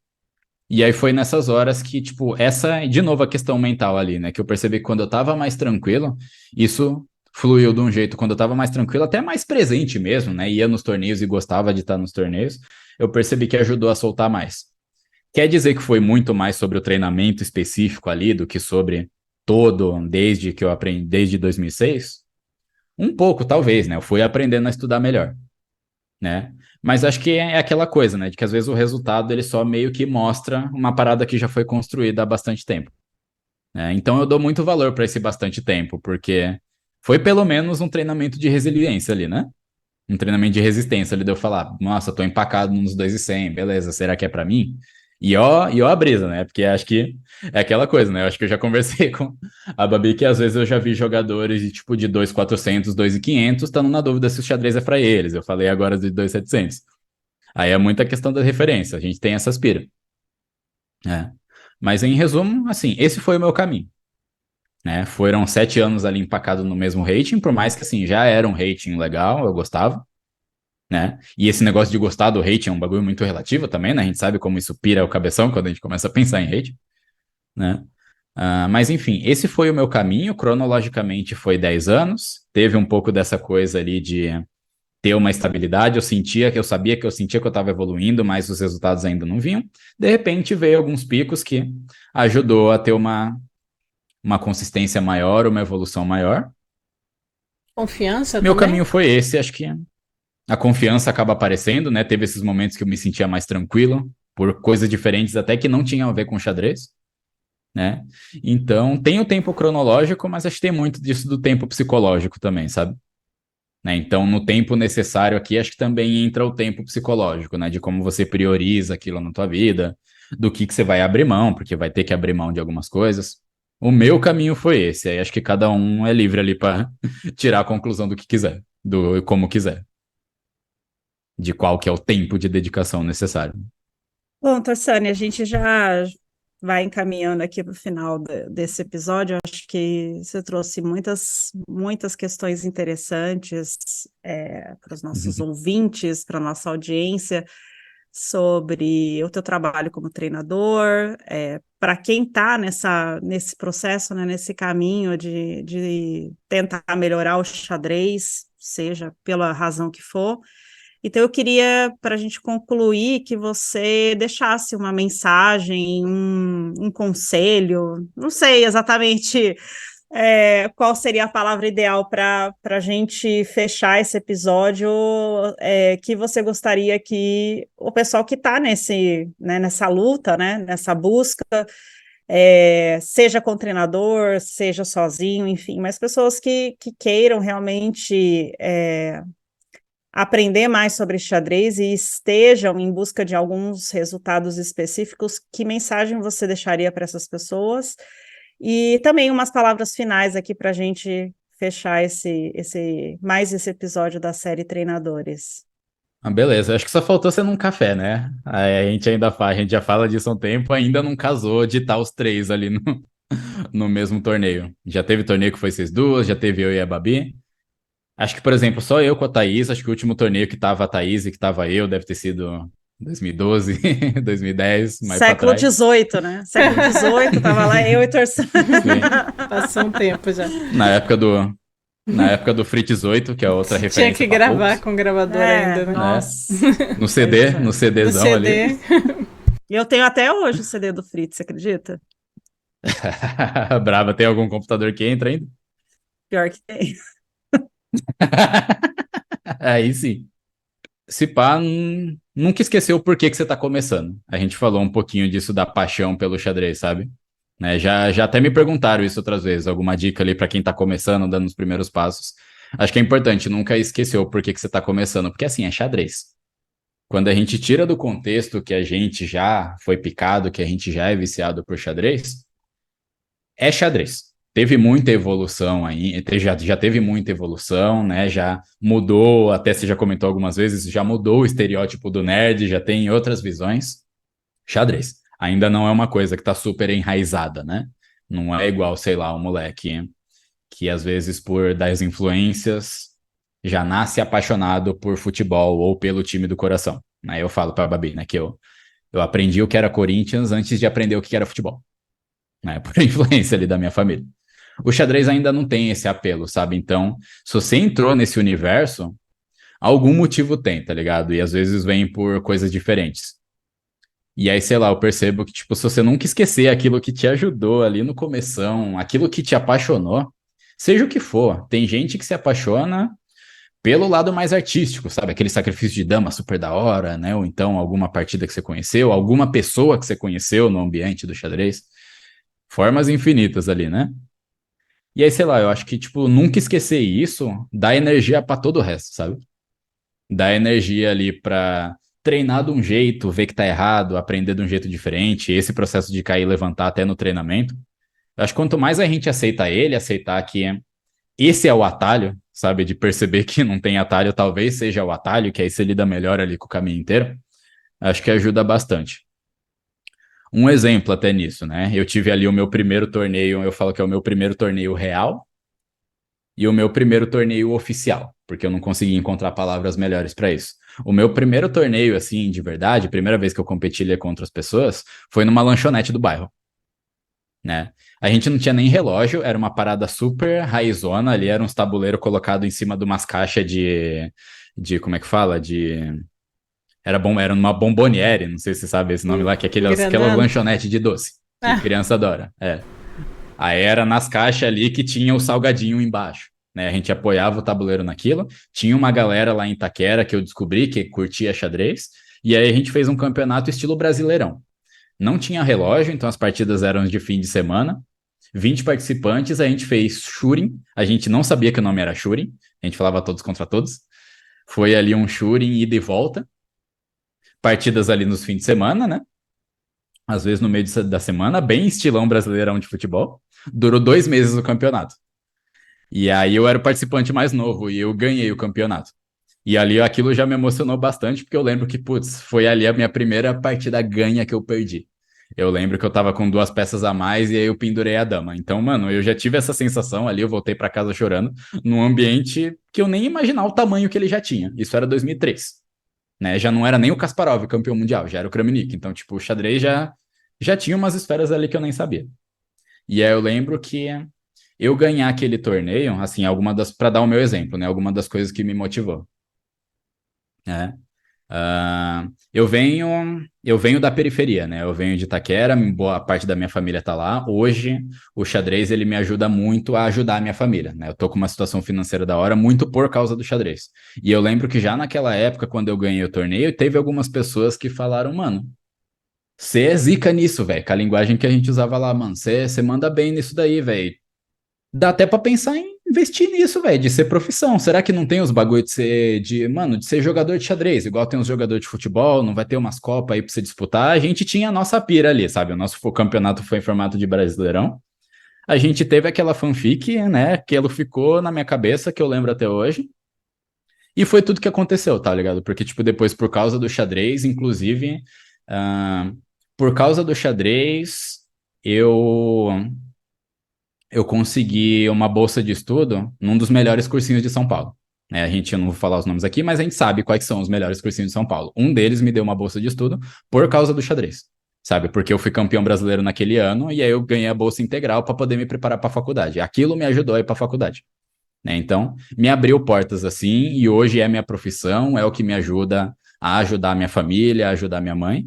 E aí foi nessas horas que, tipo, essa, de novo, a questão mental ali, né? Que eu percebi que quando eu tava mais tranquilo, isso fluiu de um jeito, quando eu tava mais tranquilo, até mais presente mesmo, né? Ia nos torneios e gostava de estar nos torneios, eu percebi que ajudou a soltar mais. Quer dizer que foi muito mais sobre o treinamento específico ali do que sobre todo, desde que eu aprendi, desde 2006? Um pouco, talvez, né? Eu fui aprendendo a estudar melhor, né? Mas acho que é aquela coisa, né? De que às vezes o resultado ele só meio que mostra uma parada que já foi construída há bastante tempo, né? Então eu dou muito valor para esse bastante tempo, porque foi pelo menos um treinamento de resiliência ali, né? Um treinamento de resistência ali de eu falar, nossa, tô empacado nos 2.100, beleza, será que é para mim? E ó a brisa, né? Porque acho que é aquela coisa, né? Eu acho que eu já conversei com a Babi que às vezes eu já vi jogadores de tipo de 2.400, 2.500, estando na dúvida se o xadrez é para eles. Eu falei agora de 2.700. Aí é muita questão da referência, a gente tem essas pira, né? Mas em resumo, assim, esse foi o meu caminho, né? Foram 7 anos ali empacado no mesmo rating, por mais que assim já era um rating legal, eu gostava, né? E esse negócio de gostar do rating é um bagulho muito relativo também, né? A gente sabe como isso pira o cabeção quando a gente começa a pensar em rating, né? Mas enfim, esse foi o meu caminho, cronologicamente foi 10 anos, teve um pouco dessa coisa ali de ter uma estabilidade, eu sabia que eu sentia que eu estava evoluindo, mas os resultados ainda não vinham. De repente veio alguns picos que ajudou a ter uma consistência maior, uma evolução maior. Confiança Meu também? caminho foi esse, acho que a confiança acaba aparecendo, né? Teve esses momentos que eu me sentia mais tranquilo, por coisas diferentes até que não tinham a ver com xadrez, né? Então, tem o tempo cronológico, mas acho que tem muito disso do tempo psicológico também, sabe? Né? Então, no tempo necessário aqui, acho que também entra o tempo psicológico, né? De como você prioriza aquilo na tua vida, do que você vai abrir mão, porque vai ter que abrir mão de algumas coisas. O meu caminho foi esse, aí acho que cada um é livre ali para tirar a conclusão do que quiser, do como quiser, de qual que é o tempo de dedicação necessário. Bom, Torsani, a gente já vai encaminhando aqui para o final desse episódio. Eu acho que você trouxe muitas questões interessantes para os nossos ouvintes, para a nossa audiência, sobre o teu trabalho como treinador, para quem está nesse processo, né, nesse caminho de tentar melhorar o xadrez, seja pela razão que for. Então, eu queria, para a gente concluir, que você deixasse uma mensagem, um conselho, não sei exatamente qual seria a palavra ideal para a gente fechar esse episódio, que você gostaria que o pessoal que está nessa luta, né, nessa busca, seja com treinador, seja sozinho, enfim, mas pessoas que queiram realmente aprender mais sobre xadrez e estejam em busca de alguns resultados específicos, que mensagem você deixaria para essas pessoas? E também umas palavras finais aqui para a gente fechar mais esse episódio da série Treinadores. Beleza, acho que só faltou ser num café, né? Aí a gente ainda fala, a gente já fala disso há um tempo, ainda não casou de estar os três ali no mesmo torneio. Já teve torneio que foi vocês duas, já teve eu e a Babi. Acho que, por exemplo, só eu com a Thaís, acho que o último torneio que tava a Thaís e que tava eu deve ter sido 2012, 2010, mais pra Século trás. XVIII, né? Século XVIII, tava lá eu e Torsani. Sim. Passou um tempo já. Na época do, na época do Fritz 8, que é outra Tinha referência que pra gravar poucos, com gravador ainda, né? né? Nossa. No CD, no No CDzão ali. CD. E eu tenho até hoje o CD do Fritz, você acredita? Brava, tem algum computador que entra ainda? Pior que tem. Aí sim. Se pá, nunca esqueceu o porquê que você tá começando. A gente falou um pouquinho disso da paixão pelo xadrez, sabe? Né, já até me perguntaram isso outras vezes. Alguma dica ali pra quem tá começando, dando os primeiros passos. Acho que é importante nunca esquecer o porquê que você tá começando, porque assim, é xadrez. Quando a gente tira do contexto que a gente já foi picado, que a gente já é viciado por xadrez, é xadrez. Teve muita evolução aí, já teve muita evolução, né? Já mudou, até você já comentou algumas vezes, já mudou o estereótipo do nerd, já tem outras visões. Xadrez. Ainda não é uma coisa que está super enraizada, né? Não é igual, sei lá, um moleque que às vezes por das influências já nasce apaixonado por futebol ou pelo time do coração. Né? Eu falo para a Babi, né, que eu aprendi o que era Corinthians antes de aprender o que era futebol, né? Por influência ali da minha família. O xadrez ainda não tem esse apelo, sabe? Então, se você entrou nesse universo, algum motivo tem, tá ligado? E às vezes vem por coisas diferentes. E aí, sei lá, eu percebo que, tipo, se você nunca esquecer aquilo que te ajudou ali no começão, aquilo que te apaixonou, seja o que for, tem gente que se apaixona pelo lado mais artístico, sabe? Aquele sacrifício de dama super da hora, né? Ou então alguma partida que você conheceu, alguma pessoa que você conheceu no ambiente do xadrez. Formas infinitas ali, né? E aí, sei lá, eu acho que, tipo, nunca esquecer isso dá energia pra todo o resto, sabe? Dá energia ali pra treinar de um jeito, ver que tá errado, aprender de um jeito diferente, esse processo de cair e levantar até no treinamento. Eu acho que quanto mais a gente aceita ele, aceitar que esse é o atalho, sabe? De perceber que não tem atalho, talvez seja o atalho, que aí você lida melhor ali com o caminho inteiro. Acho que ajuda bastante. Um exemplo até nisso, né? Eu tive ali o meu primeiro torneio, eu falo que é o meu primeiro torneio real e o meu primeiro torneio oficial, porque eu não consegui encontrar palavras melhores para isso. O meu primeiro torneio, assim, de verdade, primeira vez que eu competi ali contra as pessoas, foi numa lanchonete do bairro, né? A gente não tinha nem relógio, era uma parada super raizona ali, era uns tabuleiros colocados em cima de umas caixas como é que fala? Era numa bomboniere, não sei se você sabe esse nome lá, que é aquelas lanchonetes de doce, que criança adora, é. Aí era nas caixas ali que tinha o salgadinho embaixo, né? A gente apoiava o tabuleiro naquilo, tinha uma galera lá em Itaquera que eu descobri que curtia xadrez, e aí a gente fez um campeonato estilo Brasileirão. Não tinha relógio, então as partidas eram de fim de semana. 20 participantes, a gente fez shooting. A gente não sabia que o nome era shooting. A gente falava todos contra todos. Foi ali um shooting ida e volta. Partidas ali nos fins de semana, né? Às vezes no meio da semana, bem estilão brasileirão de futebol. Durou 2 meses o campeonato. E aí eu era o participante mais novo e eu ganhei o campeonato. E ali aquilo já me emocionou bastante, porque eu lembro que, putz, foi ali a minha primeira partida ganha que eu perdi. Eu lembro que eu tava com 2 peças a mais e aí eu pendurei a dama. Então, mano, eu já tive essa sensação ali, eu voltei pra casa chorando, num ambiente que eu nem imaginava o tamanho que ele já tinha. Isso era 2003, né? Já não era nem o Kasparov campeão mundial, já era o Kramnik. Então, tipo, o xadrez já tinha umas esferas ali que eu nem sabia. E aí eu lembro que eu ganhar aquele torneio, assim, para dar o meu exemplo, né? Alguma das coisas que me motivou, né? Eu venho da periferia, né? Eu venho de Itaquera, boa parte da minha família tá lá. Hoje, o xadrez, ele me ajuda muito a ajudar a minha família, né? Eu tô com uma situação financeira da hora muito por causa do xadrez. E eu lembro que já naquela época, quando eu ganhei o torneio, teve algumas pessoas que falaram, mano, você é zica nisso, velho, com a linguagem que a gente usava lá, mano, você manda bem nisso daí, velho. Dá até pra pensar em investir nisso, velho, de ser profissão. Será que não tem os bagulho de ser jogador de xadrez? Igual tem os jogadores de futebol, não vai ter umas copas aí pra você disputar. A gente tinha a nossa pira ali, sabe? O nosso campeonato foi em formato de Brasileirão. A gente teve aquela fanfic, né? Que ela ficou na minha cabeça, que eu lembro até hoje. E foi tudo que aconteceu, tá ligado? Porque, tipo, depois, por causa do xadrez, inclusive, ah, por causa do xadrez, eu eu consegui uma bolsa de estudo num dos melhores cursinhos de São Paulo. É, eu não vou falar os nomes aqui, mas a gente sabe quais são os melhores cursinhos de São Paulo. Um deles me deu uma bolsa de estudo por causa do xadrez, sabe? Porque eu fui campeão brasileiro naquele ano e aí eu ganhei a bolsa integral para poder me preparar para a faculdade. Aquilo me ajudou a ir para a faculdade, né? Então, me abriu portas assim e hoje é minha profissão, é o que me ajuda a ajudar a minha família, a ajudar a minha mãe.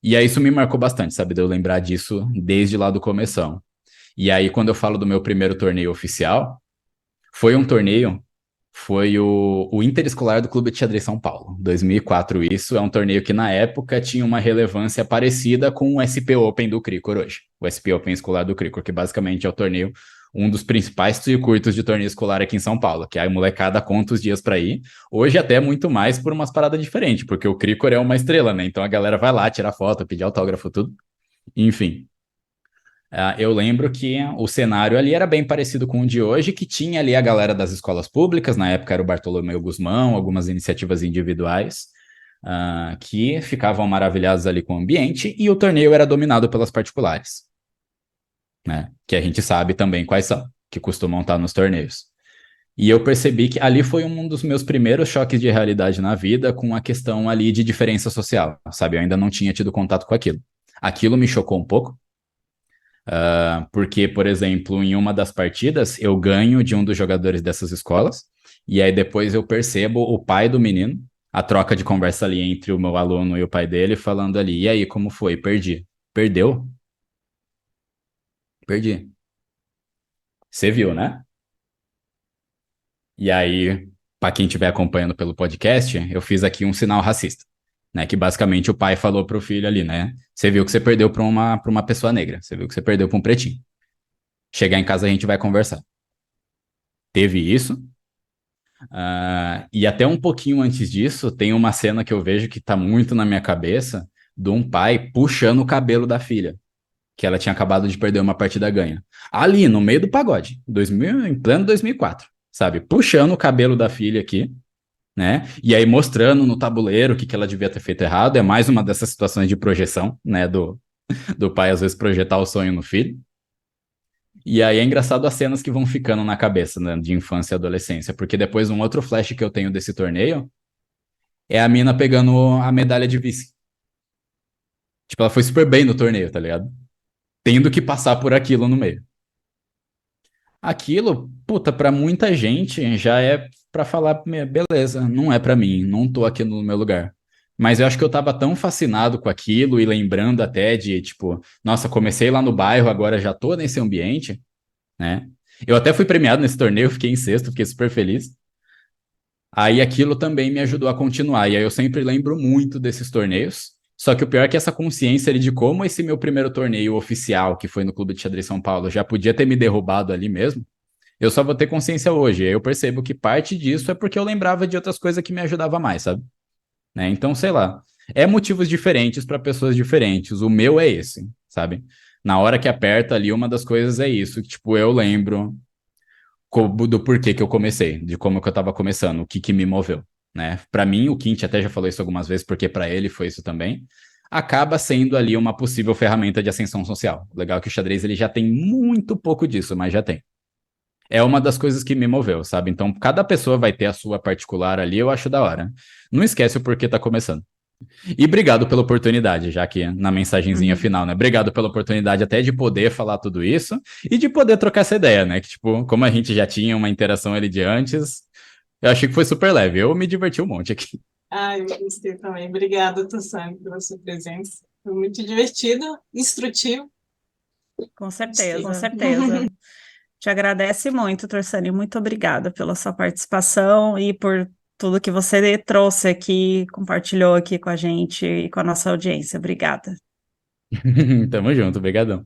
E aí isso me marcou bastante, sabe? De eu lembrar disso desde lá do começão. E aí, quando eu falo do meu primeiro torneio oficial, foi um torneio, foi o Interescolar do Clube de Xadrez São Paulo, 2004 isso, é um torneio que na época tinha uma relevância parecida com o SP Open do Cricor hoje, o SP Open Escolar do Cricor, que basicamente é o torneio um dos principais circuitos de torneio escolar aqui em São Paulo, que a molecada conta os dias para ir. Hoje até muito mais por umas paradas diferentes, porque o Cricor é uma estrela, né? Então a galera vai lá tirar foto, pedir autógrafo, tudo. Enfim. Eu lembro que o cenário ali era bem parecido com o de hoje, que tinha ali a galera das escolas públicas, na época era o Bartolomeu Guzmão, algumas iniciativas individuais, que ficavam maravilhados ali com o ambiente, e o torneio era dominado pelas particulares, né? Que a gente sabe também quais são, que costumam estar nos torneios. E eu percebi que ali foi um dos meus primeiros choques de realidade na vida, com a questão ali de diferença social, sabe? Eu ainda não tinha tido contato com aquilo. Aquilo me chocou um pouco, porque, por exemplo, em uma das partidas, eu ganho de um dos jogadores dessas escolas, e aí depois eu percebo o pai do menino, a troca de conversa ali entre o meu aluno e o pai dele, falando ali, e aí, como foi? Perdi. Perdeu? Perdi. Você viu, né? E aí, para quem estiver acompanhando pelo podcast, eu fiz aqui um sinal racista, né? Que basicamente o pai falou pro filho ali, né? Você viu que você perdeu para uma pessoa negra, você viu que você perdeu para um pretinho. Chegar em casa a gente vai conversar. Teve isso. E até um pouquinho antes disso, tem uma cena que eu vejo que tá muito na minha cabeça, de um pai puxando o cabelo da filha, que ela tinha acabado de perder uma partida ganha. Ali, no meio do pagode, 2000, em pleno 2004, sabe? Puxando o cabelo da filha aqui, né? E aí mostrando no tabuleiro o que, que ela devia ter feito errado. É mais uma dessas situações de projeção, né? Do pai às vezes projetar o sonho no filho. E aí é engraçado as cenas que vão ficando na cabeça, né, de infância e adolescência, porque depois um outro flash que eu tenho desse torneio é a mina pegando a medalha de vice. Tipo, ela foi super bem no torneio, tá ligado? Tendo que passar por aquilo no meio. Aquilo, puta, pra muita gente já é pra falar, beleza, não é pra mim, não tô aqui no meu lugar. Mas eu acho que eu tava tão fascinado com aquilo e lembrando até de, tipo, nossa, comecei lá no bairro, agora já tô nesse ambiente, né? Eu até fui premiado nesse torneio, fiquei em sexto, fiquei super feliz. Aí aquilo também me ajudou a continuar. E aí eu sempre lembro muito desses torneios. Só que o pior é que essa consciência ali de como esse meu primeiro torneio oficial, que foi no Clube de Xadrez São Paulo, já podia ter me derrubado ali mesmo, eu só vou ter consciência hoje. E aí eu percebo que parte disso é porque eu lembrava de outras coisas que me ajudavam mais, sabe? Né? Então, sei lá. É motivos diferentes para pessoas diferentes. O meu é esse, sabe? Na hora que aperta ali, uma das coisas é isso. Que, tipo, eu lembro do porquê que eu comecei, de como que eu estava começando, o que que me moveu, né? Para mim, o Quint até já falou isso algumas vezes, porque para ele foi isso também, acaba sendo ali uma possível ferramenta de ascensão social. Legal que o xadrez ele já tem muito pouco disso, mas já tem. É uma das coisas que me moveu, sabe? Então, cada pessoa vai ter a sua particular ali, eu acho da hora. Não esquece o porquê tá começando. E obrigado pela oportunidade, já que na mensagenzinha final, né? Obrigado pela oportunidade até de poder falar tudo isso e de poder trocar essa ideia, né? Que, tipo, como a gente já tinha uma interação ali de antes, eu achei que foi super leve. Eu me diverti um monte aqui. Ah, eu gostei também. Obrigada, Tussane, pela sua presença. Foi muito divertido, instrutivo. Com certeza, com certeza. Te agradece muito, Torsani. Muito obrigada pela sua participação e por tudo que você trouxe aqui, compartilhou aqui com a gente e com a nossa audiência. Obrigada. Tamo junto, obrigadão.